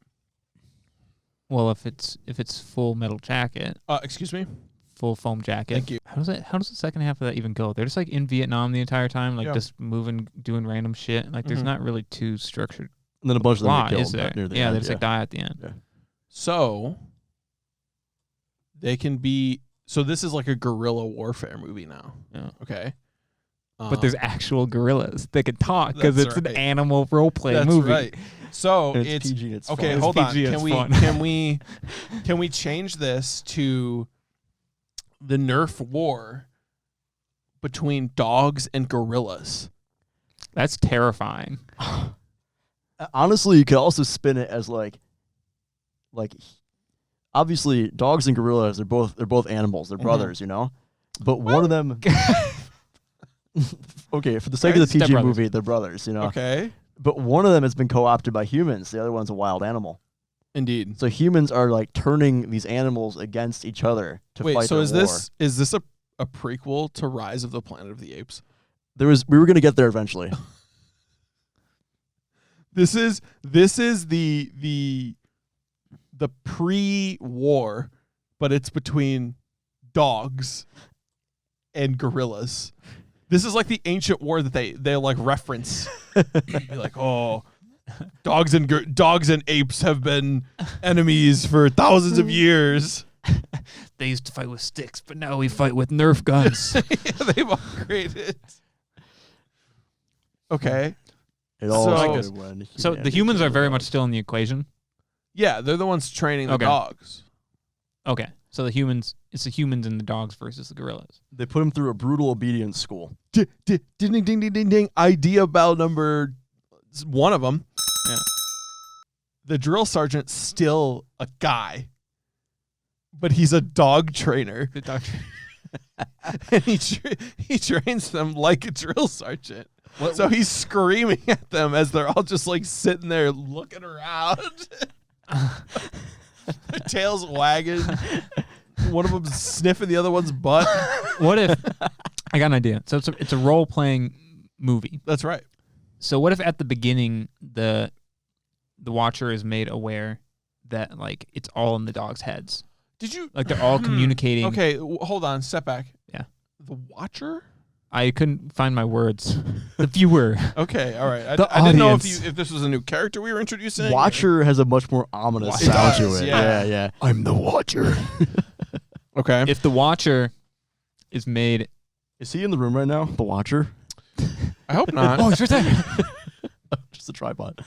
Speaker 3: Well, if it's Full Metal Jacket.
Speaker 1: Excuse me?
Speaker 3: Full foam jacket.
Speaker 1: Thank you.
Speaker 3: How does the second half of that even go? They're just like in Vietnam the entire time, like just moving, doing random shit. Like there's not really too structured.
Speaker 2: And then a bunch of them get
Speaker 3: is
Speaker 2: killed
Speaker 3: there?
Speaker 2: near the
Speaker 3: end.
Speaker 2: end.
Speaker 3: They just like die at the end.
Speaker 2: Yeah.
Speaker 1: So they can be. So this is like a guerrilla warfare movie now.
Speaker 3: Yeah.
Speaker 1: Okay.
Speaker 3: But there's actual gorillas that can talk because it's an animal role play movie.
Speaker 1: Right. So
Speaker 2: And
Speaker 1: it's
Speaker 2: PG. It's
Speaker 1: okay.
Speaker 2: fun.
Speaker 1: Hold on.
Speaker 3: PG, it's fun.
Speaker 1: Can we change this to the Nerf war between dogs and gorillas?
Speaker 3: That's terrifying.
Speaker 2: Honestly, you could also spin it as like obviously dogs and gorillas they're both animals. They're brothers, you know. But one of them okay, for the sake of the PG
Speaker 3: Stepbrothers.
Speaker 2: movie, they're brothers, you know.
Speaker 1: Okay.
Speaker 2: But one of them has been co-opted by humans. The other one's a wild animal.
Speaker 1: Indeed.
Speaker 2: So humans are like turning these animals against each other to
Speaker 1: Wait,
Speaker 2: fight
Speaker 1: so
Speaker 2: their war.
Speaker 1: is this a prequel to Rise of the Planet of the Apes?
Speaker 2: We were going to get there eventually.
Speaker 1: This is the pre-war, but it's between dogs and gorillas. This is like the ancient war that they like reference. Be like, oh, dogs and apes have been enemies for thousands of years.
Speaker 3: They used to fight with sticks, but now we fight with Nerf guns.
Speaker 1: Yeah, they've upgraded. Okay.
Speaker 2: It all
Speaker 1: So-
Speaker 2: started when
Speaker 3: So the
Speaker 2: humanity
Speaker 3: humans are
Speaker 2: killed
Speaker 3: very
Speaker 2: the
Speaker 3: much
Speaker 2: dogs.
Speaker 3: still in the equation.
Speaker 1: Yeah, they're the ones training the
Speaker 3: Okay.
Speaker 1: dogs.
Speaker 3: Okay. So it's the humans and the dogs versus the gorillas.
Speaker 2: They put him through a brutal obedience school.
Speaker 1: Ding, ding, ding, ding, ding, ding. Idea bell number one of them.
Speaker 3: Yeah.
Speaker 1: The drill sergeant's still a guy, but he's a dog trainer,
Speaker 3: The dog.
Speaker 1: and he trains them like a drill sergeant. So he's screaming at them as they're all just like sitting there looking around. Their tails wagging. One of them's sniffing the other one's butt.
Speaker 3: What if I got an idea? So it's a role playing movie.
Speaker 1: That's right.
Speaker 3: So what if at the beginning the watcher is made aware that like it's all in the dog's heads,
Speaker 1: Did you
Speaker 3: like they're all communicating?
Speaker 1: Okay, hold on. Step back.
Speaker 3: Yeah.
Speaker 1: The Watcher?
Speaker 3: I couldn't find my words. The viewer.
Speaker 1: Okay, all right.
Speaker 3: The
Speaker 1: I didn't know
Speaker 3: audience.
Speaker 1: if this was a new character we were introducing.
Speaker 2: Watcher has a much more ominous
Speaker 1: Watcher.
Speaker 2: sound
Speaker 1: It
Speaker 2: to
Speaker 1: does,
Speaker 2: it.
Speaker 1: yeah.
Speaker 2: Yeah. I'm the Watcher.
Speaker 1: Okay.
Speaker 3: If the watcher is made,
Speaker 2: Is he in the room right now? The Watcher?
Speaker 1: I hope not.
Speaker 3: oh, he's right there.
Speaker 2: Just a tripod.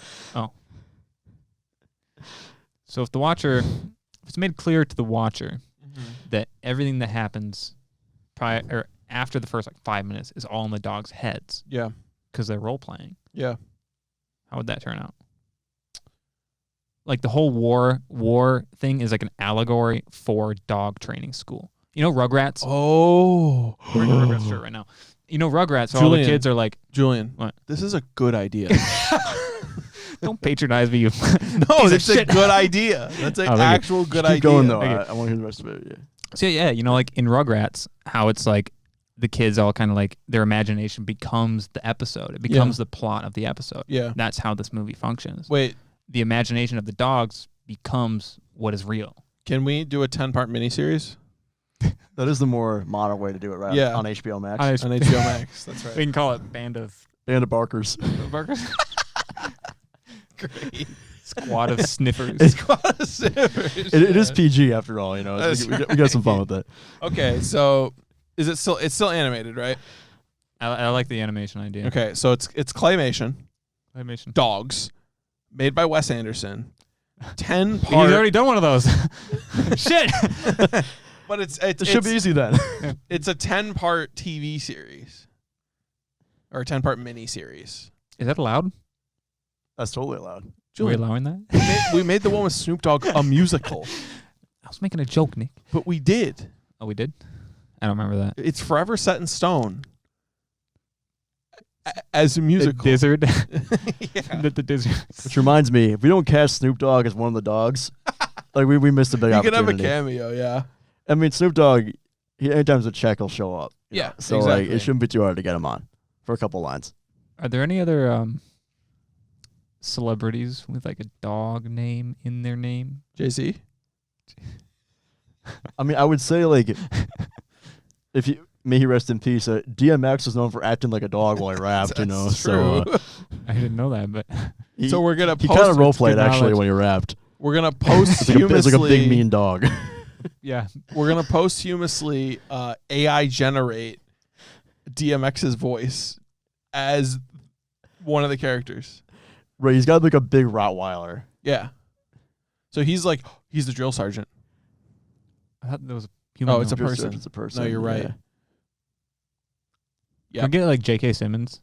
Speaker 3: So if the watcher, if it's made clear to the watcher
Speaker 1: Mhm.
Speaker 3: that everything that happens prior or after the first like 5 minutes is all in the dog's heads
Speaker 1: Yeah.
Speaker 3: because they're role playing,
Speaker 1: Yeah.
Speaker 3: how would that turn out? Like the whole war thing is like an allegory for dog training school. You know Rugrats?
Speaker 1: Oh.
Speaker 3: We're in a Rugrats shirt right now. You know Rugrats, so all the
Speaker 1: Julian.
Speaker 3: kids are like,
Speaker 1: Julian.
Speaker 3: What?
Speaker 1: This is a good idea.
Speaker 3: don't patronize me, you
Speaker 1: No,
Speaker 3: piece of
Speaker 1: it's a
Speaker 3: shit.
Speaker 1: good idea. That's an
Speaker 3: Oh, thank you.
Speaker 1: actual good
Speaker 2: Keep
Speaker 1: idea.
Speaker 2: going, though.
Speaker 3: Okay.
Speaker 2: I want to hear the rest of it. Yeah.
Speaker 3: So yeah, you know, like in Rugrats, how it's like the kids all kind of like their imagination becomes the episode. It becomes the plot of the episode.
Speaker 1: Yeah.
Speaker 3: That's how this movie functions.
Speaker 1: Wait,
Speaker 3: The imagination of the dogs becomes what is real.
Speaker 1: can we do a 10-part miniseries
Speaker 2: That is the more modern way to do it, right?
Speaker 1: Yeah.
Speaker 2: On HBO Max.
Speaker 3: On
Speaker 1: on HBO Max? That's
Speaker 3: We
Speaker 1: right.
Speaker 3: can call it Band of
Speaker 2: Band of Barkers.
Speaker 3: Barkers.
Speaker 1: Great.
Speaker 3: Squad of Sniffers.
Speaker 2: It is PG after all, you know.
Speaker 1: That's
Speaker 2: We got some fun with it.
Speaker 1: Okay, so is it still? It's still animated, right?
Speaker 3: I like the animation idea.
Speaker 1: Okay, so it's claymation,
Speaker 3: Animation.
Speaker 1: dogs, made by Wes Anderson. 10
Speaker 3: He's
Speaker 1: part.
Speaker 3: already done one of those. Shit.
Speaker 1: But it's
Speaker 2: It should be easy then.
Speaker 1: it's a 10-part TV series or a 10-part mini series.
Speaker 3: Is that allowed?
Speaker 2: That's totally allowed.
Speaker 3: Are we
Speaker 1: Julian,
Speaker 3: allowing that?
Speaker 1: we made the one with Snoop Dogg a musical,
Speaker 3: I was making a joke, Nick.
Speaker 1: but we did.
Speaker 3: Oh, we did? I don't remember that.
Speaker 1: It's forever set in stone as a musical.
Speaker 3: The Dizzard.
Speaker 1: Yeah.
Speaker 3: the Dizzard.
Speaker 2: Which reminds me, if we don't cast Snoop Dogg as one of the dogs, like we missed a big
Speaker 1: You could
Speaker 2: opportunity.
Speaker 1: have a cameo, yeah.
Speaker 2: I mean, Snoop Dogg, anytime there's a check, he'll show up. you
Speaker 1: Yeah,
Speaker 2: know? So like,
Speaker 1: exactly.
Speaker 2: it shouldn't be too hard to get him on for a couple lines.
Speaker 3: Are there any other celebrities with like a dog name in their name?
Speaker 1: JC?
Speaker 2: I mean, I would say like, if you may he rest in peace. DMX was known for acting like a dog while he rapped. You know,
Speaker 1: That's
Speaker 2: so
Speaker 1: true.
Speaker 3: I didn't know that, but
Speaker 2: he,
Speaker 1: So we're gonna
Speaker 2: he
Speaker 1: post
Speaker 2: kind of role
Speaker 3: good
Speaker 2: played actually
Speaker 3: knowledge.
Speaker 2: when he rapped.
Speaker 1: we're gonna
Speaker 2: It's like,
Speaker 1: posthumously
Speaker 2: it's like a big mean dog.
Speaker 3: yeah.
Speaker 1: we're gonna posthumously AI generate DMX's voice as one of the characters.
Speaker 2: Right, he's got like a big Rottweiler.
Speaker 1: Yeah. So he's the drill sergeant.
Speaker 3: I thought there was a human.
Speaker 1: Oh, it's a
Speaker 2: Drill
Speaker 1: person.
Speaker 2: sergeant's a person.
Speaker 1: No, you're right.
Speaker 3: Yeah. Can we get like J.K. Simmons?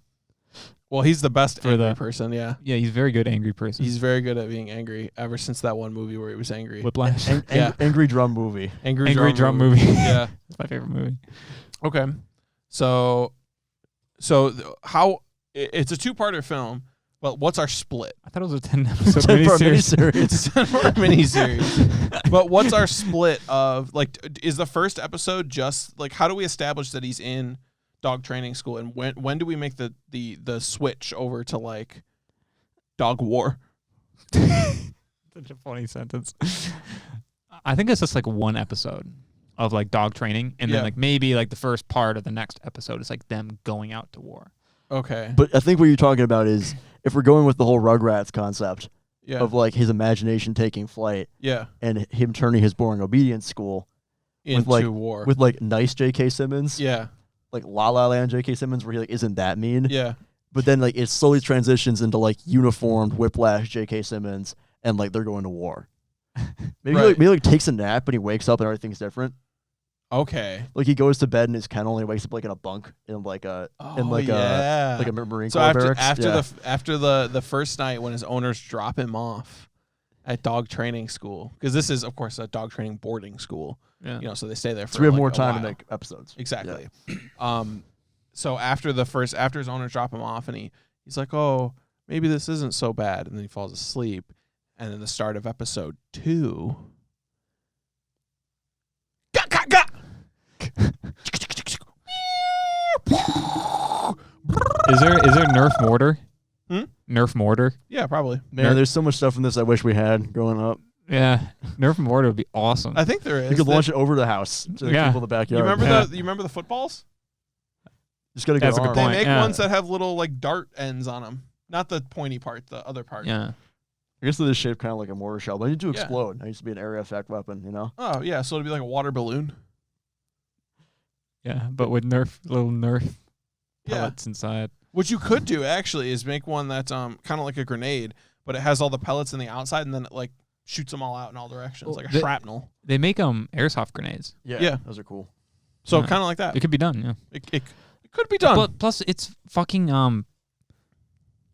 Speaker 1: Well, he's the best
Speaker 3: For
Speaker 1: angry
Speaker 3: the-
Speaker 1: person, yeah.
Speaker 3: Yeah, he's a very good angry person.
Speaker 1: He's very good at being angry ever since that one movie where he was angry.
Speaker 3: Whiplash.
Speaker 1: Yeah.
Speaker 2: Angry drum movie.
Speaker 1: Angry
Speaker 3: Drum movie.
Speaker 1: Yeah.
Speaker 3: It's my favorite movie.
Speaker 1: Okay. So how it's a two-parter film, but what's our split?
Speaker 3: I thought it was a 10-episode
Speaker 2: 10-part
Speaker 3: miniseries.
Speaker 2: miniseries.
Speaker 1: It's a 10-part miniseries. But what's our split of, like, is the first episode just, like, how do we establish that he's in dog training school, and when do we make the switch over to, like, dog war?
Speaker 3: Such a funny sentence. I think it's just like one episode of like dog training, and then like maybe like the first part of the next episode is like them going out to war.
Speaker 1: Okay.
Speaker 2: But I think what you're talking about is if we're going with the whole Rugrats concept of like his imagination taking flight and him turning his boring obedience school
Speaker 1: into war.
Speaker 2: With like nice J.K. Simmons.
Speaker 1: Yeah.
Speaker 2: Like La La Land J.K. Simmons, where he like isn't that mean.
Speaker 1: Yeah.
Speaker 2: But then like it slowly transitions into like uniformed Whiplash J.K. Simmons, and like they're going to war. Maybe like takes a nap and he wakes up and everything's different.
Speaker 1: Okay.
Speaker 2: Like he goes to bed in his kennel and he wakes up like in a bunk in like a a Marine Corps barracks.
Speaker 1: After the first night when his owners drop him off at dog training school, because this is of course a dog training boarding school.
Speaker 3: Yeah.
Speaker 1: You know, so they stay there for.
Speaker 2: So we have
Speaker 1: like
Speaker 2: more
Speaker 1: a
Speaker 2: time
Speaker 1: while.
Speaker 2: to make episodes.
Speaker 1: Exactly. Yeah. So after his owners drop him off and he's like, oh, maybe this isn't so bad, and then he falls asleep, and then the start of episode 2.
Speaker 3: Is there Nerf mortar? Nerf mortar?
Speaker 1: Yeah, probably.
Speaker 2: Man, there's so much stuff in this I wish we had growing up.
Speaker 3: Yeah, Nerf mortar would be awesome.
Speaker 1: I think there is.
Speaker 2: You could launch it over the house to the people in the backyard.
Speaker 1: You remember the footballs?
Speaker 2: Just gotta
Speaker 3: That's
Speaker 2: get
Speaker 3: a good
Speaker 1: They
Speaker 3: point.
Speaker 1: make ones that have little like dart ends on them, not the pointy part, the other part.
Speaker 3: Yeah.
Speaker 2: I guess they're shaped kind of like a mortar shell, but they need to explode. It used to be an area effect weapon, you know?
Speaker 1: Oh yeah, so it'd be like a water balloon.
Speaker 3: Yeah, but with little Nerf pellets inside.
Speaker 1: What you could do actually is make one that's kind of like a grenade, but it has all the pellets in the outside, and then it like shoots them all out in all directions, like a shrapnel.
Speaker 3: They make airsoft grenades.
Speaker 1: Yeah,
Speaker 2: those are cool.
Speaker 1: So kind of like that.
Speaker 3: It could be done. Yeah,
Speaker 1: it could be done.
Speaker 3: But plus, it's fucking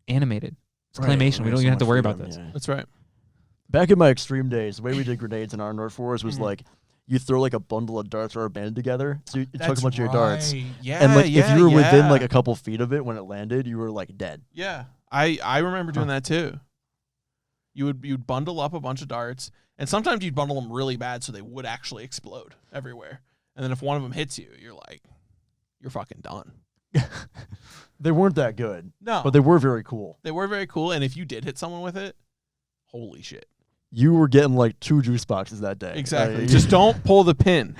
Speaker 3: animated. It's claymation. We don't even have to worry about this.
Speaker 2: Yeah.
Speaker 1: That's right.
Speaker 2: Back in my extreme days, the way we did grenades in our Nerf wars was like you throw like a bundle of darts or a band together. So you took a bunch of your darts.
Speaker 1: Yeah,
Speaker 2: and like if you were within like a couple feet of it when it landed, you were like dead.
Speaker 1: Yeah. I remember doing that too. You'd bundle up a bunch of darts, and sometimes you'd bundle them really bad so they would actually explode everywhere. And then if one of them hits you, you're fucking done.
Speaker 2: They weren't that good.
Speaker 1: No.
Speaker 2: But they were very cool.
Speaker 1: They were very cool, and if you did hit someone with it, holy shit.
Speaker 2: You were getting like 2 juice boxes that day.
Speaker 1: Exactly. Just don't pull the pin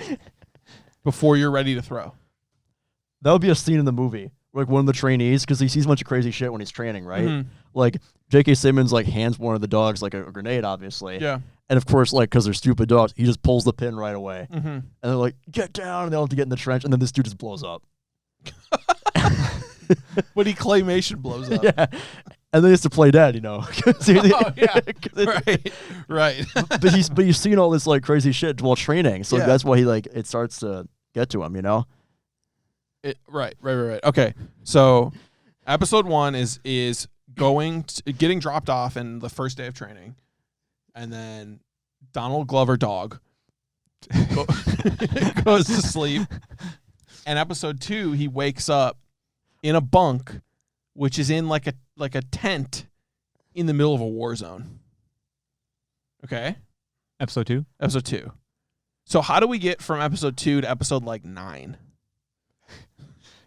Speaker 1: before you're ready to throw.
Speaker 2: That would be a scene in the movie. Like one of the trainees, because he sees a bunch of crazy shit when he's training, right?
Speaker 1: Mm-hmm.
Speaker 2: Like J.K. Simmons like hands one of the dogs like a grenade, obviously.
Speaker 1: Yeah.
Speaker 2: And of course, like because they're stupid dogs, he just pulls the pin right away.
Speaker 1: Mm-hmm.
Speaker 2: And they're like, "Get down!" And they all have to get in the trench, and then this dude just blows up.
Speaker 1: But he claymation blows up.
Speaker 2: Yeah. And then he has to play dead, you know.
Speaker 1: Oh, yeah. Right.
Speaker 2: But he's seen all this like crazy shit while training, so that's why he like it starts to get to him, you know.
Speaker 1: Right. Okay, so episode 1 is getting dropped off in the first day of training, and then Donald Glover dog goes to sleep, and episode 2 he wakes up in a bunk, which is in like a tent in the middle of a war zone. Okay,
Speaker 3: Episode 2.
Speaker 1: episode 2. So how do we get from episode 2 to episode like 9?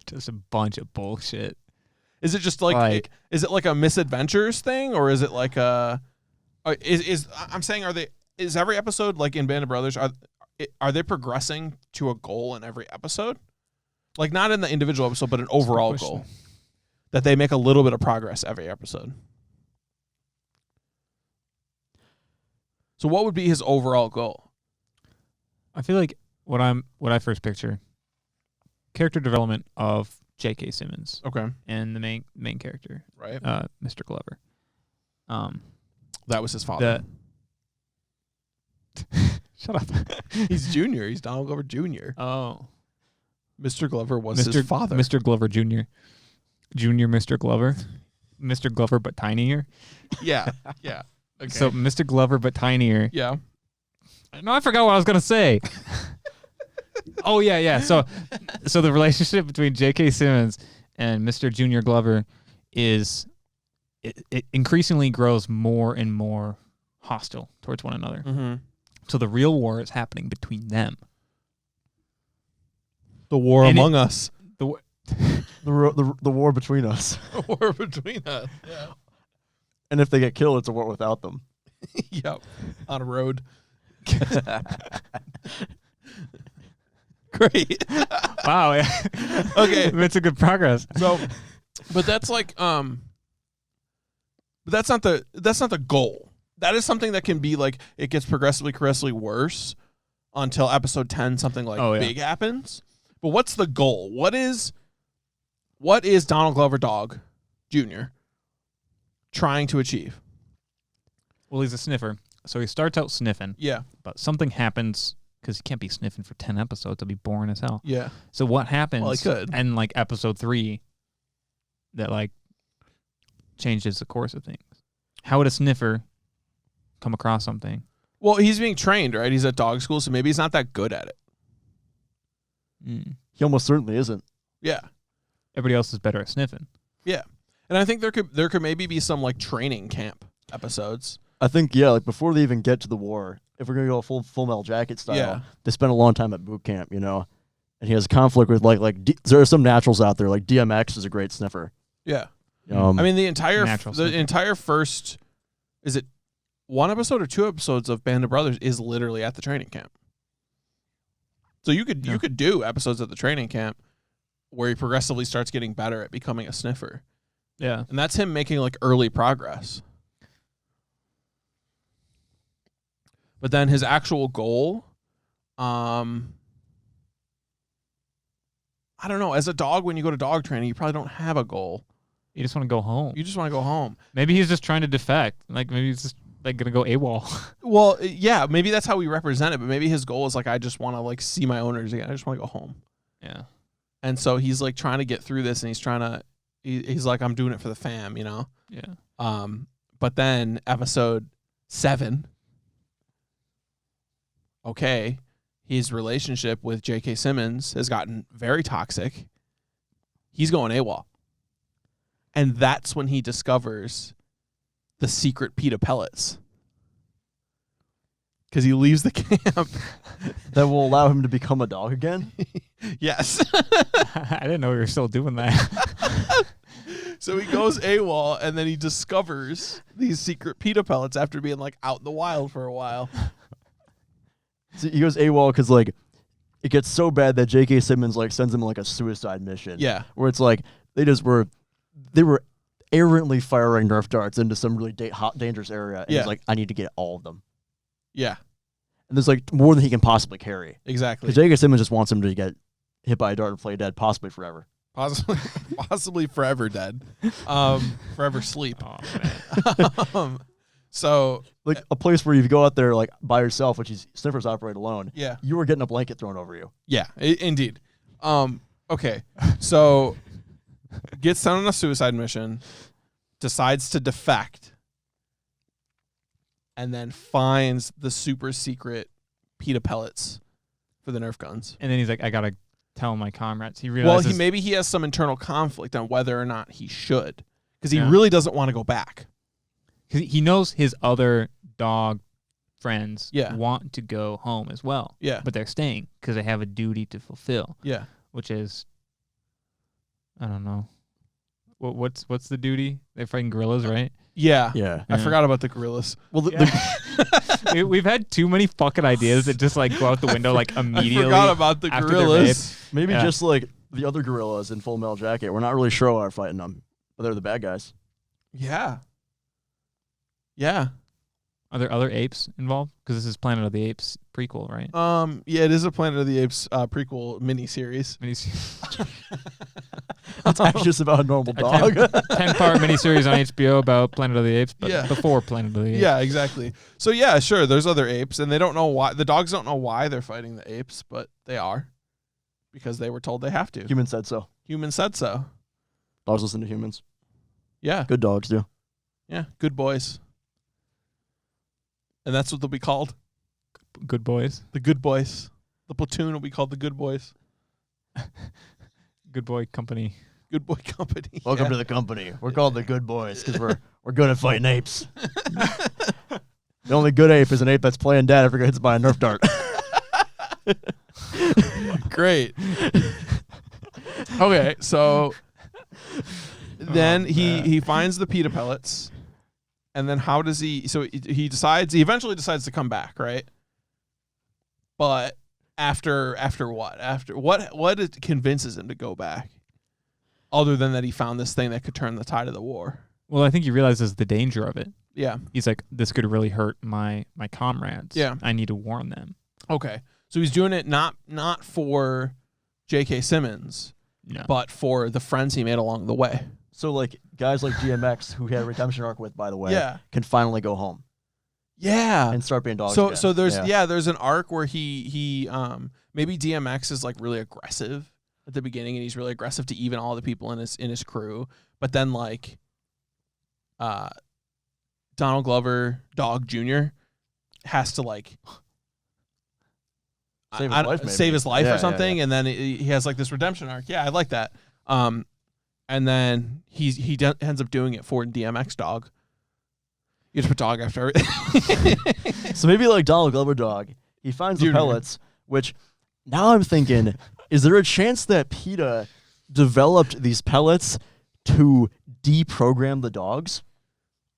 Speaker 3: Just a bunch of bullshit.
Speaker 1: Is it just like is it like a misadventures thing, or is it like a I'm saying is every episode like in Band of Brothers are they progressing to a goal in every episode? Like not in the individual episode, but an overall goal. That they make a little bit of progress every episode. So what would be his overall goal?
Speaker 3: I feel like what I first picture, character development of J.K. Simmons.
Speaker 1: Okay.
Speaker 3: And the main character,
Speaker 1: Right.
Speaker 3: Mr. Glover.
Speaker 1: That was his father.
Speaker 3: Shut up.
Speaker 1: He's Junior. He's Donald Glover Jr.
Speaker 3: Oh.
Speaker 1: Mr. Glover was his father.
Speaker 3: Mr. Glover Jr. Junior Mr. Glover. Mr. Glover, but tinier.
Speaker 1: Yeah. Yeah. Okay.
Speaker 3: So Mr. Glover, but tinier.
Speaker 1: Yeah.
Speaker 3: No, I forgot what I was going to say. Oh, yeah. So the relationship between J.K. Simmons and Mr. Junior Glover is it increasingly grows more and more hostile towards one another.
Speaker 1: Mm-hmm.
Speaker 3: So the real war is happening between them.
Speaker 1: The war among us.
Speaker 2: The war between us.
Speaker 1: The war between us. Yeah.
Speaker 2: And if they get killed, it's a war without them.
Speaker 1: Yep. On a road. Great.
Speaker 3: Wow. Yeah.
Speaker 1: Okay.
Speaker 3: It's a good progress.
Speaker 1: So, but that's like, but that's not the goal. That is something that can be like, it gets progressively worse until episode 10, something like big happens. But what's the goal? What is Donald Glover Dog Jr. trying to achieve?
Speaker 3: Well, he's a sniffer. So he starts out sniffing.
Speaker 1: Yeah.
Speaker 3: But something happens because he can't be sniffing for 10 episodes. It'll be boring as hell.
Speaker 1: Yeah.
Speaker 3: So what happens?
Speaker 1: Well, he could.
Speaker 3: And like episode 3 that like changes the course of things. How would a sniffer come across something?
Speaker 1: Well, he's being trained, right? He's at dog school, so maybe he's not that good at it.
Speaker 2: He almost certainly isn't.
Speaker 1: Yeah.
Speaker 3: Everybody else is better at sniffing.
Speaker 1: Yeah. And I think there could maybe be some like training camp episodes.
Speaker 2: I think, like before they even get to the war, if we're going to go full Metal Jacket style, they spend a long time at boot camp, And he has conflict with there are some naturals out there, like DMX is a great sniffer.
Speaker 1: Yeah. I mean, the entire first, is it 1 episode or 2 episodes of Band of Brothers is literally at the training camp. So you could do episodes at the training camp where he progressively starts getting better at becoming a sniffer.
Speaker 3: Yeah.
Speaker 1: And that's him making like early progress. But then his actual goal, I don't know. As a dog, when you go to dog training, you probably don't have a goal.
Speaker 3: You just want to go home.
Speaker 1: You just want to go home.
Speaker 3: Maybe he's just trying to defect. Like maybe he's just like gonna go AWOL.
Speaker 1: Well, yeah, maybe that's how we represent it. But maybe his goal is like, I just want to like see my owners again. I just want to go home.
Speaker 3: Yeah.
Speaker 1: And so he's like trying to get through this, and he's like, I'm doing it for the fam,
Speaker 3: Yeah.
Speaker 1: But then episode 7, his relationship with J.K. Simmons has gotten very toxic. He's going AWOL. And that's when he discovers the secret PETA pellets. Because he leaves the camp.
Speaker 2: That will allow him to become a dog again?
Speaker 1: Yes.
Speaker 3: I didn't know we were still doing that.
Speaker 1: So he goes AWOL, and then he discovers these secret PETA pellets after being like out in the wild for a while.
Speaker 2: So he goes AWOL because like it gets so bad that J.K. Simmons like sends him like a suicide mission.
Speaker 1: Yeah.
Speaker 2: Where it's like they were errantly firing Nerf darts into some really dangerous area. And he's like, I need to get all of them. Yeah. And there's like more than he can possibly carry.
Speaker 1: Exactly.
Speaker 2: Because J.K. Simmons just wants him to get hit by a dart and play dead, possibly forever.
Speaker 1: Possibly forever dead. Forever sleep.
Speaker 3: Oh, man.
Speaker 1: So
Speaker 2: like a place where you go out there like by yourself, which is sniffers operate alone.
Speaker 1: Yeah.
Speaker 2: You were getting a blanket thrown over you.
Speaker 1: Yeah, indeed. Okay. So gets sent on a suicide mission, decides to defect, and then finds the super secret PETA pellets for the Nerf guns.
Speaker 3: And then he's like, I gotta tell my comrades. He realizes
Speaker 1: maybe he has some internal conflict on whether or not he should, because he really doesn't want to go back.
Speaker 3: He knows his other dog friends
Speaker 1: Yeah.
Speaker 3: want to go home as well.
Speaker 1: Yeah.
Speaker 3: But they're staying because they have a duty to fulfill.
Speaker 1: Yeah.
Speaker 3: Which is, I don't know. What's the duty? They're fighting gorillas, right?
Speaker 1: Yeah.
Speaker 2: Yeah.
Speaker 1: I forgot about the gorillas.
Speaker 2: Well,
Speaker 3: we've had too many fucking ideas that just like go out the window like immediately.
Speaker 1: I forgot about the
Speaker 3: after
Speaker 1: gorillas.
Speaker 2: Maybe just like the other gorillas in Full Metal Jacket. We're not really sure why we're fighting them, but they're the bad guys.
Speaker 1: Yeah. Yeah.
Speaker 3: Are there other apes involved? Because this is Planet of the Apes prequel, right?
Speaker 1: Yeah, it is a Planet of the Apes prequel miniseries.
Speaker 2: It's actually just about a normal dog.
Speaker 3: 10-part miniseries on HBO about Planet of the Apes, but before Planet of the Apes.
Speaker 1: Yeah, exactly. So yeah, sure, there's other apes, and they don't know why. The dogs don't know why they're fighting the apes, but they are. Because they were told they have to.
Speaker 2: Humans said so.
Speaker 1: Humans said so.
Speaker 2: Dogs listen to humans.
Speaker 1: Yeah.
Speaker 2: Good dogs do.
Speaker 1: Yeah, good boys. And that's what they'll be called.
Speaker 3: Good boys.
Speaker 1: The good boys. The platoon will be called the good boys.
Speaker 3: Good boy company.
Speaker 1: Good boy company.
Speaker 2: Welcome to the company. We're called the good boys because we're good at fighting apes. The only good ape is an ape that's playing dead after it gets hit by a Nerf dart.
Speaker 1: Great. Okay, so then he finds the PETA pellets, and then how does he? So he eventually decides to come back, right? But after what? After what convinces him to go back? Other than that, he found this thing that could turn the tide of the war.
Speaker 3: Well, I think he realizes the danger of it.
Speaker 1: Yeah,
Speaker 3: he's like, this could really hurt my comrades.
Speaker 1: Yeah,
Speaker 3: I need to warn them.
Speaker 1: Okay. So he's doing it not for J.K. Simmons, but for the friends he made along the way.
Speaker 2: So like guys like GMX, who he had a redemption arc with, by the way, can finally go home.
Speaker 1: Yeah.
Speaker 2: And start being dogs.
Speaker 1: So there's there's an arc where he maybe DMX is like really aggressive at the beginning, and he's really aggressive to even all the people in his crew, but then like Donald Glover, Dog Jr. has to like save his life or something, and then he has like this redemption arc. Yeah, I like that. And then he ends up doing it for DMX Dog. You just put dog after everything.
Speaker 2: So maybe like Donald Glover Dog, he finds the pellets, which now I'm thinking, is there a chance that PETA developed these pellets to deprogram the dogs?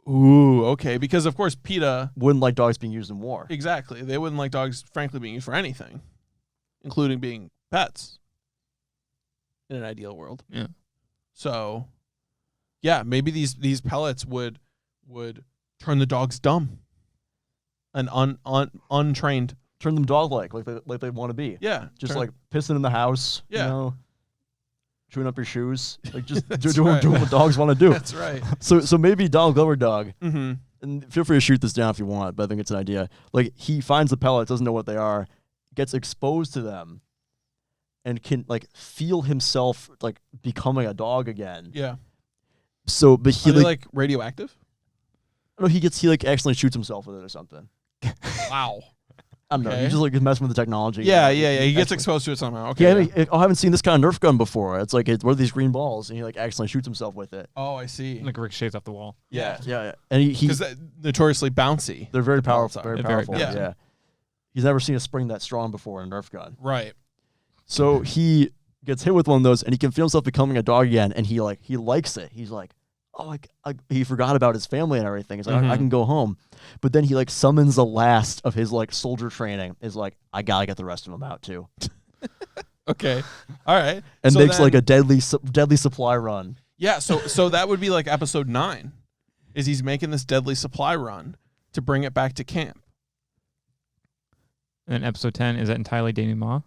Speaker 1: Ooh, okay. Because, of course, PETA
Speaker 2: wouldn't like dogs being used in war.
Speaker 1: Exactly. They wouldn't like dogs, frankly, being used for anything, including being pets in an ideal world.
Speaker 3: Yeah.
Speaker 1: So, yeah, maybe these pellets would turn the dogs dumb and untrained.
Speaker 2: Turn them dog-like, like they want to be.
Speaker 1: Yeah.
Speaker 2: Just like pissing in the house.
Speaker 1: Yeah.
Speaker 2: You know, chewing up your shoes, like just doing what dogs want to do.
Speaker 1: That's right.
Speaker 2: So maybe Donald Glover Dog,
Speaker 1: mm-hmm.
Speaker 2: and feel free to shoot this down if you want, but I think it's an idea. Like he finds the pellets, doesn't know what they are, gets exposed to them, and can like feel himself like becoming a dog again.
Speaker 1: Yeah.
Speaker 2: So, but he
Speaker 1: like radioactive.
Speaker 2: No, he accidentally shoots himself with it or something.
Speaker 1: Wow.
Speaker 2: I don't know. He just like messing with the technology.
Speaker 1: Yeah. He gets exposed to it somehow. Okay.
Speaker 2: Yeah, I haven't seen this kind of Nerf gun before. It's like what are these green balls, and he like accidentally shoots himself with it.
Speaker 1: Oh, I see.
Speaker 3: Like ricochets off the wall.
Speaker 2: Yeah. And he's
Speaker 1: notoriously bouncy.
Speaker 2: They're very powerful. Very
Speaker 3: powerful.
Speaker 2: Yeah. He's never seen a spring that strong before in a Nerf gun.
Speaker 1: Right.
Speaker 2: So he gets hit with one of those, and he can feel himself becoming a dog again, and he likes it. He's like, oh, he forgot about his family and everything. He's like, I can go home. But then he like summons the last of his like soldier training. Is like, I gotta get the rest of them out too.
Speaker 1: Okay, all right.
Speaker 2: And so makes like a deadly supply run.
Speaker 1: Yeah. So that would be like episode 9. Is he's making this deadly supply run to bring it back to camp.
Speaker 3: And episode 10 is that entirely denouement?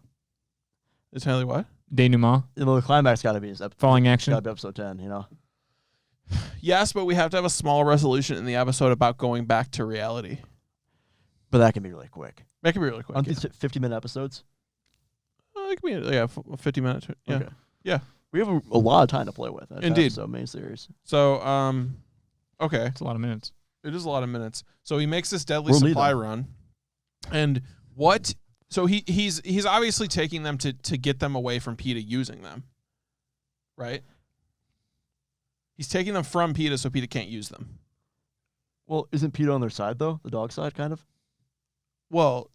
Speaker 1: Entirely what?
Speaker 3: Denouement.
Speaker 2: Well, the climax got to be
Speaker 3: falling action.
Speaker 2: Got to be episode 10. You know.
Speaker 1: Yes, but we have to have a small resolution in the episode about going back to reality.
Speaker 2: But that can be really quick.
Speaker 1: That can be really quick.
Speaker 2: Aren't these 50-minute episodes?
Speaker 1: It can be 50 minutes. Yeah.
Speaker 2: Okay.
Speaker 1: Yeah.
Speaker 2: We have a lot of time to play with.
Speaker 1: Indeed.
Speaker 2: So main series.
Speaker 1: So okay.
Speaker 3: It's a lot of minutes.
Speaker 1: It is a lot of minutes. So he makes this deadly supply run, and what? So he's obviously taking them to get them away from PETA using them, right? He's taking them from PETA so PETA can't use them.
Speaker 2: Well, isn't PETA on their side, though? The dog side, kind of?
Speaker 1: Well,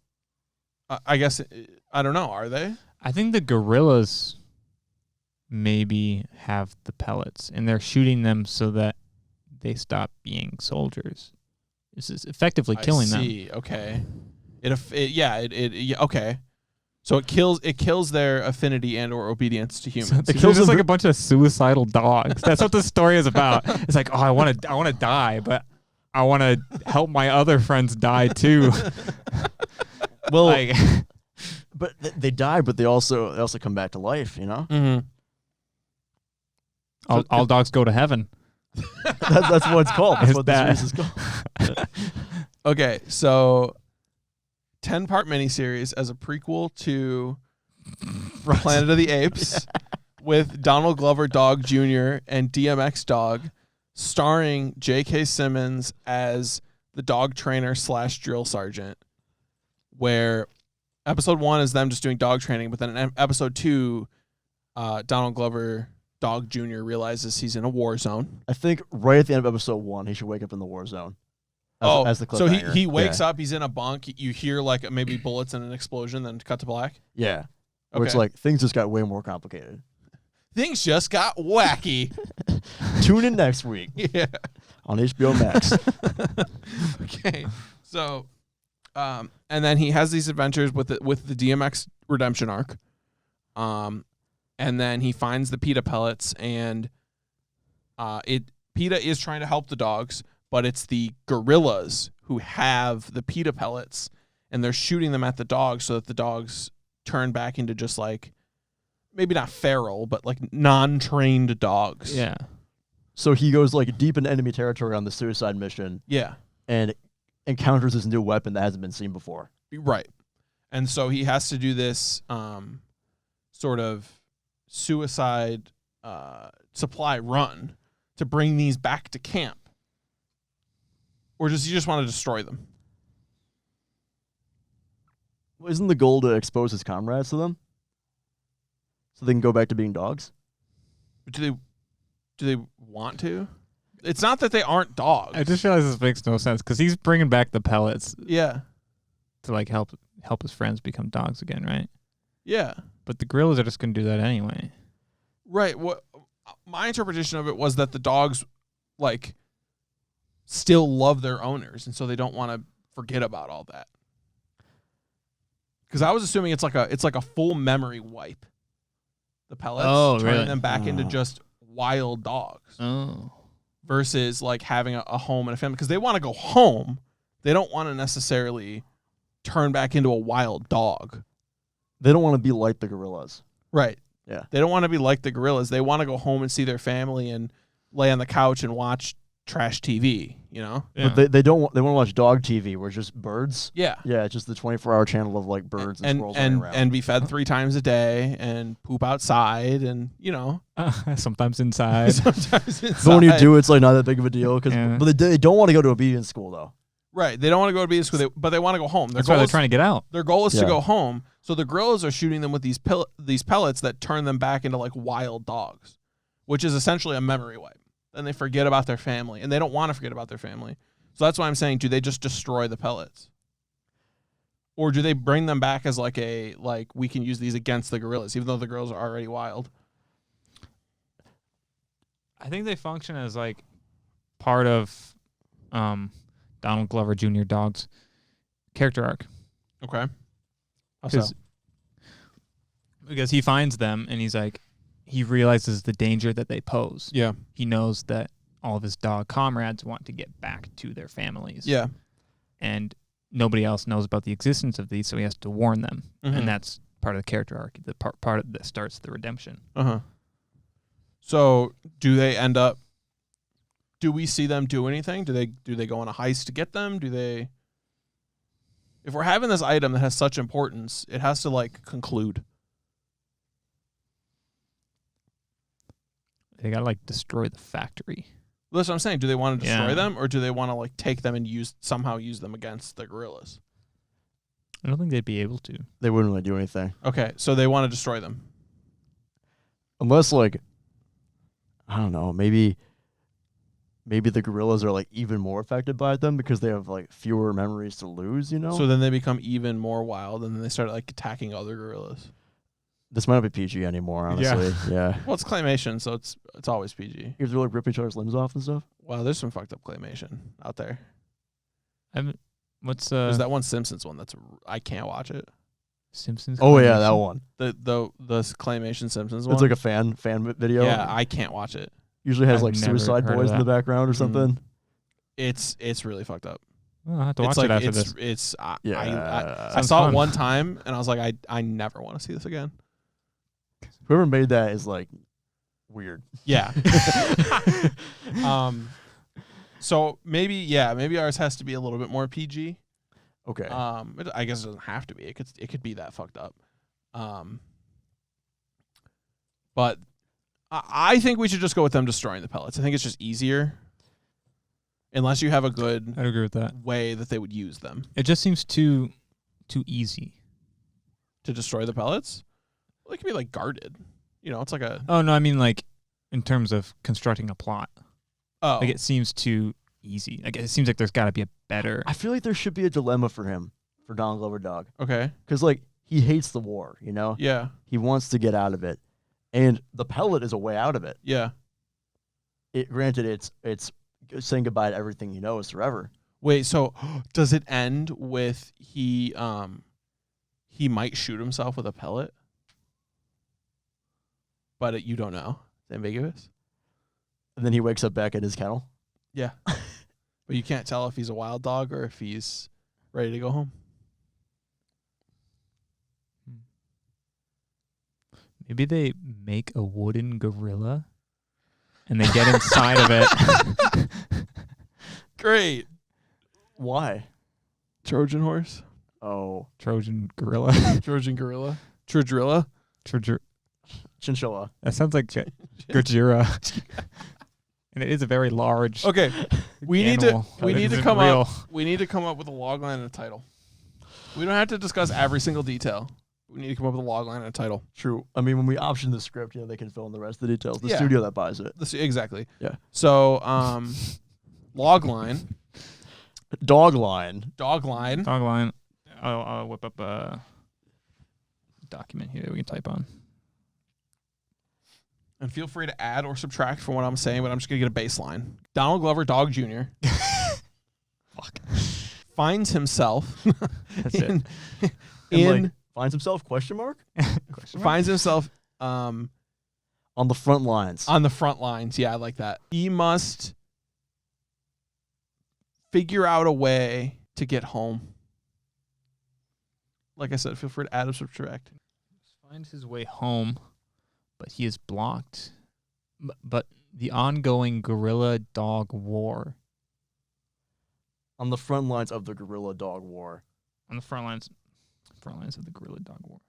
Speaker 1: I guess, I don't know. Are they?
Speaker 3: I think the gorillas maybe have the pellets, and they're shooting them so that they stop being soldiers. This is effectively killing them.
Speaker 1: Okay. Okay. So it kills their affinity and or obedience to humans.
Speaker 3: It kills just like a bunch of suicidal dogs. That's what the story is about. It's like, oh, I want to die, but I want to help my other friends die too.
Speaker 2: Well, but they die, but they also come back to life, you know?
Speaker 1: Mm-hmm.
Speaker 3: All dogs go to heaven.
Speaker 2: That's what it's called. That's what this series is called.
Speaker 1: Okay, so 10-part miniseries as a prequel to Planet of the Apes with Donald Glover Dog Jr. and DMX Dog, starring J.K. Simmons as the dog trainer / drill sergeant, where episode 1 is them just doing dog training, but then in episode 2, Donald Glover Dog Jr. realizes he's in a war zone.
Speaker 2: I think right at the end of episode 1, he should wake up in the war zone. As the
Speaker 1: so
Speaker 2: cliffhanger.
Speaker 1: he wakes up, he's in a bunk, you hear like maybe bullets and an explosion, then cut to black?
Speaker 2: Yeah. Where it's like, things just got way more complicated.
Speaker 1: Things just got wacky.
Speaker 2: Tune in next week.
Speaker 1: Yeah.
Speaker 2: On HBO Max.
Speaker 1: Okay. So, and then he has these adventures with the DMX redemption arc. And then he finds the PETA pellets, and PETA is trying to help the dogs, but it's the gorillas who have the PETA pellets, and they're shooting them at the dogs so that the dogs turn back into just like, maybe not feral, but like non-trained dogs.
Speaker 3: Yeah.
Speaker 2: So he goes like deep into enemy territory on the suicide mission.
Speaker 1: Yeah.
Speaker 2: And encounters this new weapon that hasn't been seen before.
Speaker 1: Right. And so he has to do this sort of suicide supply run to bring these back to camp. Or does he just want to destroy them?
Speaker 2: Well, isn't the goal to expose his comrades to them? So they can go back to being dogs?
Speaker 1: Do they want to? It's not that they aren't dogs.
Speaker 3: I just realized this makes no sense because he's bringing back the pellets.
Speaker 1: Yeah.
Speaker 3: To like help his friends become dogs again, right?
Speaker 1: Yeah.
Speaker 3: But the gorillas are just going to do that anyway.
Speaker 1: Right. What my interpretation of it was that the dogs like still love their owners, and so they don't want to forget about all that. Because I was assuming it's like a full memory wipe. The pellets, turning them back into just wild dogs.
Speaker 3: Oh.
Speaker 1: Versus like having a home and a family, because they want to go home. They don't want to necessarily turn back into a wild dog.
Speaker 2: They don't want to be like the gorillas.
Speaker 1: Right.
Speaker 2: Yeah.
Speaker 1: They don't want to be like the gorillas. They want to go home and see their family and lay on the couch and watch trash TV, you know?
Speaker 2: Yeah. But they don't. They want to watch dog TV, where it's just birds.
Speaker 1: Yeah.
Speaker 2: Yeah, it's just the 24-hour channel of like birds and squirrels running around.
Speaker 1: And be fed 3 times a day and poop outside and, you know.
Speaker 3: Sometimes inside.
Speaker 1: Sometimes inside.
Speaker 2: But when you do, it's like not that big of a deal.
Speaker 3: Yeah.
Speaker 2: But they don't want to go to obedience school, though.
Speaker 1: Right. They don't want to go to obedience school, but they want to go home.
Speaker 3: That's why they're trying to get out.
Speaker 1: Their goal is to go home. So the gorillas are shooting them with these pellets that turn them back into like wild dogs, which is essentially a memory wipe. Then they forget about their family, and they don't want to forget about their family. So that's why I'm saying, do they just destroy the pellets? Or do they bring them back as like we can use these against the gorillas, even though the gorillas are already wild?
Speaker 3: I think they function as like part of Donald Glover Jr. Dog's character arc.
Speaker 1: Okay.
Speaker 3: Because he finds them, and he's like, he realizes the danger that they pose.
Speaker 1: Yeah.
Speaker 3: He knows that all of his dog comrades want to get back to their families.
Speaker 1: Yeah.
Speaker 3: And nobody else knows about the existence of these, so he has to warn them.
Speaker 1: Mm-hmm.
Speaker 3: And that's part of the character arc, the part that starts the redemption.
Speaker 1: Uh-huh. So do we see them do anything? Do they go on a heist to get them? If we're having this item that has such importance, it has to like conclude.
Speaker 3: They gotta like destroy the factory.
Speaker 1: Well, that's what I'm saying. Do they want to destroy them, or do they want to like take them and somehow use them against the gorillas?
Speaker 3: I don't think they'd be able to.
Speaker 2: They wouldn't really do anything.
Speaker 1: Okay, so they want to destroy them.
Speaker 2: Unless like, I don't know, maybe the gorillas are like even more affected by them because they have like fewer memories to lose, you know?
Speaker 1: So then they become even more wild, and then they start like attacking other gorillas.
Speaker 2: This might not be PG anymore, honestly. Yeah.
Speaker 1: Well, it's claymation, so it's always PG.
Speaker 2: You have to like rip each other's limbs off and stuff?
Speaker 1: Wow, there's some fucked up claymation out there.
Speaker 3: What's
Speaker 1: there's that one Simpsons one I can't watch it.
Speaker 3: Simpsons?
Speaker 2: Oh yeah, that one.
Speaker 1: The claymation Simpsons one.
Speaker 2: It's like a fan video.
Speaker 1: Yeah, I can't watch it.
Speaker 2: Usually has like Suicide Boys in the background or something.
Speaker 1: It's really fucked up.
Speaker 3: I'll have to watch it after this.
Speaker 1: I saw it one time and I was like, I never want to see this again.
Speaker 2: Whoever made that is like weird.
Speaker 1: Yeah. So maybe ours has to be a little bit more PG.
Speaker 2: Okay.
Speaker 1: I guess it doesn't have to be. It could be that fucked up. But I think we should just go with them destroying the pellets. I think it's just easier. Unless you have a good
Speaker 3: I'd agree with that.
Speaker 1: way that they would use them.
Speaker 3: It just seems too easy.
Speaker 1: To destroy the pellets? Well, they could be like guarded. You know, it's like a...
Speaker 3: Oh, no, I mean like in terms of constructing a plot.
Speaker 1: Oh.
Speaker 3: Like it seems too easy. Like it seems like there's got to be a better...
Speaker 2: I feel like there should be a dilemma for him, for Donald Glover Dog.
Speaker 1: Okay.
Speaker 2: Because, like, he hates the war, you know?
Speaker 1: Yeah.
Speaker 2: He wants to get out of it. And the pellet is a way out of it.
Speaker 1: Yeah.
Speaker 2: Granted, it's saying goodbye to everything he knows forever.
Speaker 1: Wait, so does it end with he might shoot himself with a pellet? But you don't know. It's ambiguous.
Speaker 2: And then he wakes up back at his kennel.
Speaker 1: Yeah. But you can't tell if he's a wild dog or if he's ready to go home.
Speaker 3: Maybe they make a wooden gorilla and they get inside of it.
Speaker 1: Great.
Speaker 2: Why?
Speaker 1: Trojan horse?
Speaker 2: Oh.
Speaker 3: Trojan gorilla.
Speaker 1: Trojan gorilla? Trudrilla?
Speaker 2: Chinchilla.
Speaker 3: That sounds like Gojira. And it is a very large.
Speaker 1: Okay. We need to come
Speaker 3: real.
Speaker 1: up with a logline and a title. We don't have to discuss every single detail. We need to come up with a logline and a title.
Speaker 2: True. I mean, when we option the script, you know, they can fill in the rest of the details. The
Speaker 1: Yeah.
Speaker 2: studio that buys it.
Speaker 1: Exactly.
Speaker 2: Yeah.
Speaker 1: So, logline.
Speaker 2: Dogline.
Speaker 3: Dogline. I'll whip up a document here that we can type on.
Speaker 1: And feel free to add or subtract from what I'm saying, but I'm just going to get a baseline. Donald Glover, Dog Jr.
Speaker 2: Fuck.
Speaker 1: finds himself
Speaker 3: That's
Speaker 1: in,
Speaker 3: it.
Speaker 1: in
Speaker 2: Finds himself, question mark?
Speaker 1: finds himself
Speaker 2: On the front lines.
Speaker 1: on the front lines. Yeah, I like that. He must figure out a way to get home. Like I said, feel free to add or subtract.
Speaker 3: Finds his way home, but he is blocked. But the ongoing gorilla dog war.
Speaker 2: On the front lines of the gorilla dog war.
Speaker 3: On the front lines of the gorilla dog war.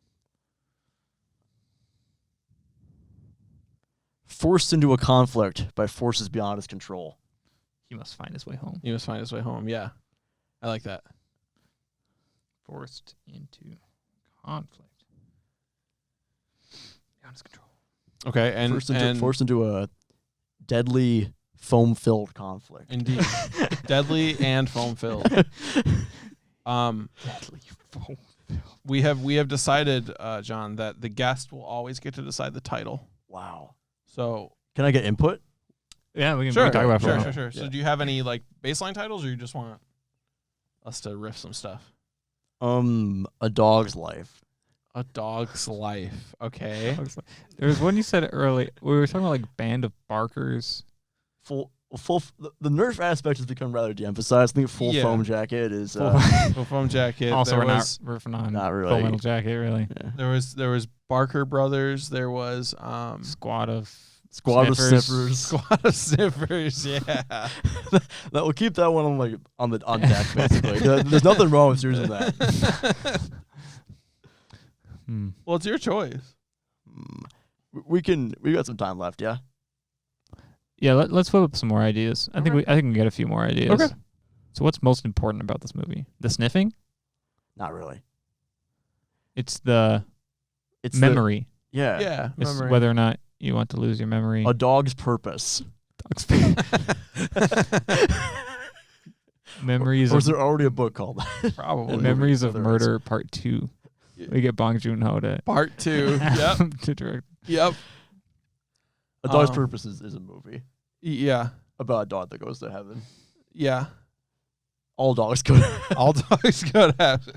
Speaker 2: Forced into a conflict by forces beyond his control.
Speaker 3: He must find his way home.
Speaker 1: He must find his way home. Yeah, I like that.
Speaker 3: Forced into conflict. Beyond his control.
Speaker 1: Okay, and
Speaker 2: Forced into a deadly foam-filled conflict.
Speaker 1: Indeed, deadly and foam-filled.
Speaker 3: Deadly foam.
Speaker 1: We have decided, John, that the guest will always get to decide the title.
Speaker 2: Wow.
Speaker 1: So
Speaker 2: Can I get input?
Speaker 3: Yeah, we can
Speaker 1: sure,
Speaker 3: talk about it.
Speaker 1: sure. So do you have any like baseline titles, or you just want us to riff some stuff?
Speaker 2: A dog's life.
Speaker 1: A dog's life. Okay.
Speaker 3: There was one you said early. We were talking about like Band of Barkers.
Speaker 2: The Nerf aspect has become rather de-emphasized. I think full
Speaker 1: Yeah.
Speaker 2: foam jacket is
Speaker 1: Full foam jacket.
Speaker 3: Also,
Speaker 1: there
Speaker 3: we're
Speaker 1: was,
Speaker 3: not riffing on
Speaker 2: not really.
Speaker 3: Full Metal Jacket, really.
Speaker 2: yeah.
Speaker 1: There was Barker Brothers. There was
Speaker 3: Squad of
Speaker 2: Sniffers.
Speaker 1: Squad of Sniffers. Yeah.
Speaker 2: That we'll keep that one on deck basically. There's nothing wrong with using that.
Speaker 1: Well, it's your choice.
Speaker 2: We got some time left, yeah.
Speaker 3: Yeah, let's flip up some more ideas. I think we can get a few more ideas.
Speaker 1: Okay.
Speaker 3: So what's most important about this movie? The sniffing?
Speaker 2: Not really.
Speaker 3: It's the
Speaker 2: It's
Speaker 3: memory.
Speaker 2: Yeah.
Speaker 1: Yeah.
Speaker 3: It's
Speaker 1: Memory.
Speaker 3: whether or not you want to lose your memory.
Speaker 2: A dog's purpose.
Speaker 3: Memories
Speaker 2: Or
Speaker 3: of
Speaker 2: is there already a book called that?
Speaker 1: Probably.
Speaker 3: Memories of
Speaker 2: There
Speaker 3: Murder Part 2.
Speaker 1: Yeah.
Speaker 3: We get Bong Joon-ho to
Speaker 1: Part 2. Yep.
Speaker 3: to direct.
Speaker 1: Yep.
Speaker 2: A Dog's Purpose is a movie
Speaker 1: Yeah.
Speaker 2: about a dog that goes to heaven.
Speaker 1: Yeah.
Speaker 2: All dogs go to heaven.
Speaker 1: All dogs go to heaven.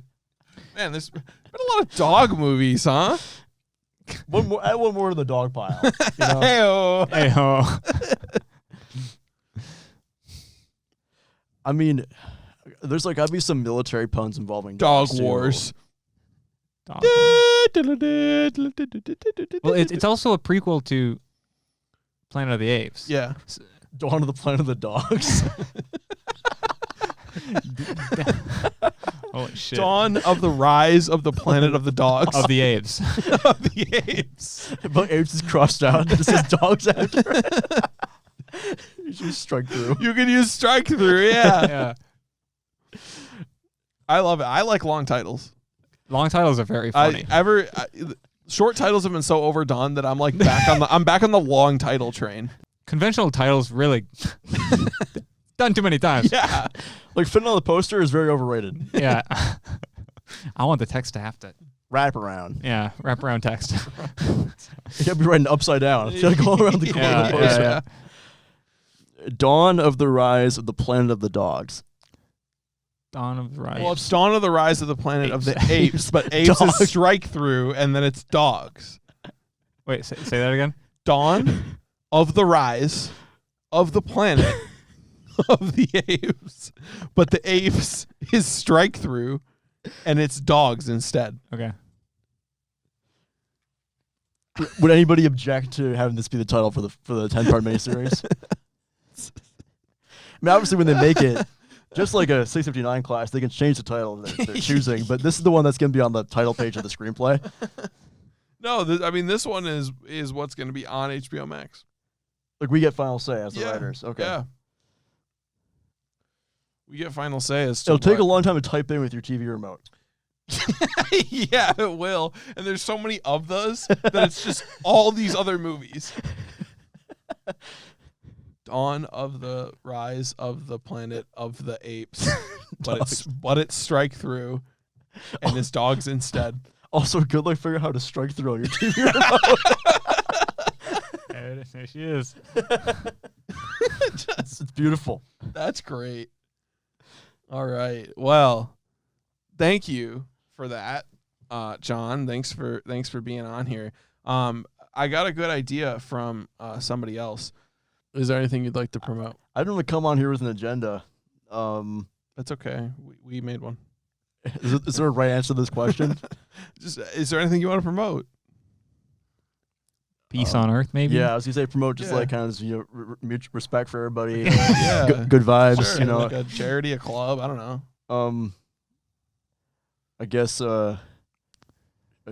Speaker 1: Man, there's been a lot of dog movies, huh?
Speaker 2: Add one more to the dog pile. You know?
Speaker 1: Hey-oh.
Speaker 3: Hey-ho.
Speaker 2: I mean, there's gotta be some military puns involving
Speaker 1: Dog
Speaker 2: dogs, too.
Speaker 1: Wars.
Speaker 3: Dog. Well, it's also a prequel to Planet of the Apes.
Speaker 1: Yeah.
Speaker 2: Dawn of the Planet of the Dogs.
Speaker 3: Holy shit.
Speaker 1: Dawn of the Rise of the Planet of the Dogs.
Speaker 3: Of the Apes.
Speaker 1: Of the Apes.
Speaker 2: But Apes is crossed out. It just says dogs after it. You should strike through.
Speaker 1: You can use strike through, yeah.
Speaker 3: Yeah.
Speaker 1: I love it. I like long titles.
Speaker 3: Long titles are very funny.
Speaker 1: Short titles have been so overdone that I'm like I'm back on the long title train.
Speaker 3: Conventional titles really done too many times.
Speaker 1: Yeah.
Speaker 2: Like fitting on the poster is very overrated.
Speaker 3: Yeah. I want the text to have to.
Speaker 2: Wrap around.
Speaker 3: Yeah, wrap around text.
Speaker 2: You gotta be writing upside down. You gotta go around the corner of the poster.
Speaker 1: Yeah.
Speaker 2: Dawn of the Rise of the Planet of the Dogs.
Speaker 3: Dawn of the Rise.
Speaker 1: Well, it's Dawn of the Rise of the Planet of the
Speaker 3: Apes.
Speaker 1: Apes, but Apes
Speaker 2: Dogs.
Speaker 1: is strike through, and then it's dogs.
Speaker 3: Wait, say that again?
Speaker 1: Dawn of the Rise of the Planet of the Apes, but the Apes is strike through, and it's dogs instead.
Speaker 3: Okay.
Speaker 2: Would anybody object to having this be the title for the 10-part miniseries? I mean, obviously, when they make it, just like a 659 class, they can change the title that they're choosing. But this is the one that's going to be on the title page of the screenplay.
Speaker 1: No, this one is what's going to be on HBO Max.
Speaker 2: Like, we get final say as the writers. Okay.
Speaker 1: Yeah. We get final say as to
Speaker 2: It'll take a long time to type in with your TV remote.
Speaker 1: Yeah, it will. And there's so many of those that it's just all these other movies. Dawn of the Rise of the Planet of the Apes. but it's strike through, and it's dogs instead.
Speaker 2: Also, good luck figuring out how to strike through on your TV remote.
Speaker 3: There she is.
Speaker 2: It's beautiful.
Speaker 1: That's great. All right. Well, thank you for that, John. Thanks for being on here. I got a good idea from somebody else. Is there anything you'd like to promote?
Speaker 2: I didn't really come on here with an agenda.
Speaker 1: That's okay. We made one.
Speaker 2: Is there a right answer to this question?
Speaker 1: Is there anything you want to promote?
Speaker 3: Peace on Earth, maybe?
Speaker 2: Yeah, I was gonna say promote just like kind of mutual respect for everybody.
Speaker 1: Yeah.
Speaker 2: Good vibes.
Speaker 1: Sure.
Speaker 2: You know,
Speaker 1: Like a charity, a club. I don't know.
Speaker 2: I guess a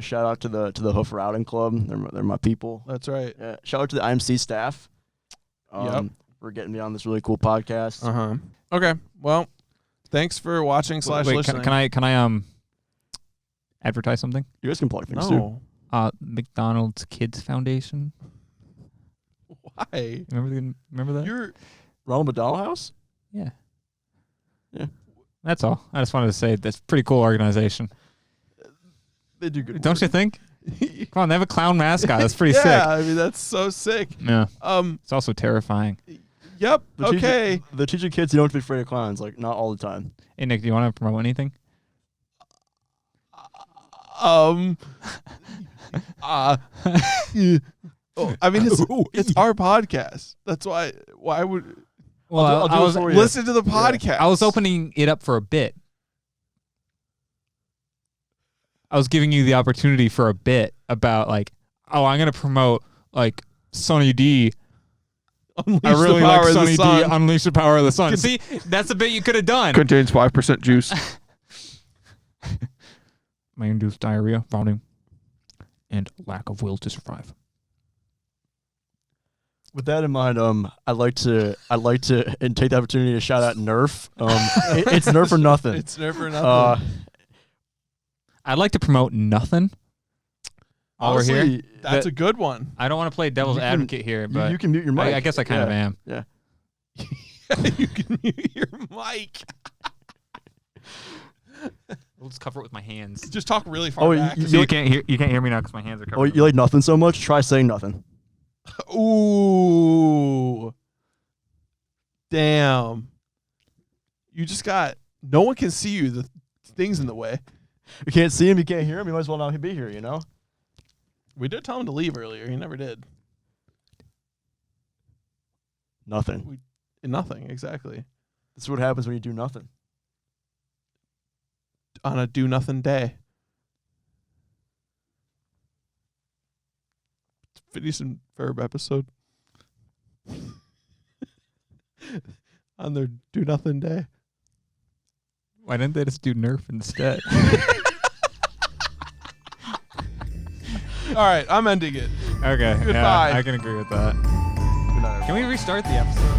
Speaker 2: shout out to the Hoof Routing Club. They're my people.
Speaker 1: That's right.
Speaker 2: Yeah. Shout out to the IMC staff. For getting me on this really cool podcast.
Speaker 1: Okay. Well, thanks for watching / listening.
Speaker 3: Can I advertise something?
Speaker 2: You guys can plug things too.
Speaker 3: McDonald's Kids Foundation.
Speaker 1: Why?
Speaker 3: Remember that?
Speaker 1: You're
Speaker 2: Ronald McDonald House?
Speaker 3: Yeah.
Speaker 2: Yeah.
Speaker 3: That's all. I just wanted to say that's a pretty cool organization.
Speaker 1: They do good.
Speaker 3: Don't you think? Come on, they have a clown mascot. That's pretty sick.
Speaker 1: Yeah, I mean that's so sick.
Speaker 3: Yeah. It's also terrifying.
Speaker 1: Yep. Okay.
Speaker 2: They're teaching kids you don't have to be afraid of clowns, like not all the time.
Speaker 3: Hey Nick, do you want to promote anything?
Speaker 1: I mean it's our podcast. That's why would
Speaker 3: Well,
Speaker 2: I'll do it for you.
Speaker 1: listen to the podcast.
Speaker 3: I was opening it up for a bit. I was giving you the opportunity for a bit about like, I'm gonna promote like Sonny D.
Speaker 1: Unleash
Speaker 3: I really
Speaker 1: the power
Speaker 3: like
Speaker 1: of
Speaker 3: Sonny
Speaker 1: the
Speaker 3: D.
Speaker 1: sun.
Speaker 3: Unleash the power of the sun. See, that's a bit you could have done.
Speaker 1: Contains 5% juice.
Speaker 3: May induce diarrhea, vomiting, and lack of will to survive.
Speaker 2: With that in mind, I'd like to and take the opportunity to shout out Nerf. It's Nerf or nothing.
Speaker 1: It's Nerf or nothing.
Speaker 3: I'd like to promote nothing.
Speaker 1: Honestly,
Speaker 3: Over here,
Speaker 1: that's a good one.
Speaker 3: I don't want to play devil's advocate here, but
Speaker 2: you can mute your mic.
Speaker 3: I guess I kind of am.
Speaker 2: Yeah.
Speaker 1: You can mute your mic.
Speaker 3: We'll just cover it with my hands.
Speaker 1: Just talk really far back.
Speaker 3: So you can't hear me now because my hands are covered.
Speaker 2: Oh, you like nothing so much? Try saying nothing.
Speaker 1: Ooh. Damn. You just got... No one can see you. The thing's in the way.
Speaker 2: You can't see him, you can't hear him, you might as well not be here, you know?
Speaker 1: We did tell him to leave earlier. He never did.
Speaker 2: Nothing.
Speaker 1: Nothing, exactly.
Speaker 2: This is what happens when you do nothing.
Speaker 1: On a do-nothing day. Phineas and Ferb episode. on their do nothing day.
Speaker 3: Why didn't they just do Nerf instead?
Speaker 1: All right, I'm ending it.
Speaker 3: Okay.
Speaker 1: Goodbye.
Speaker 3: Yeah, I can agree with that.
Speaker 2: Good night,
Speaker 3: Can we restart the episode?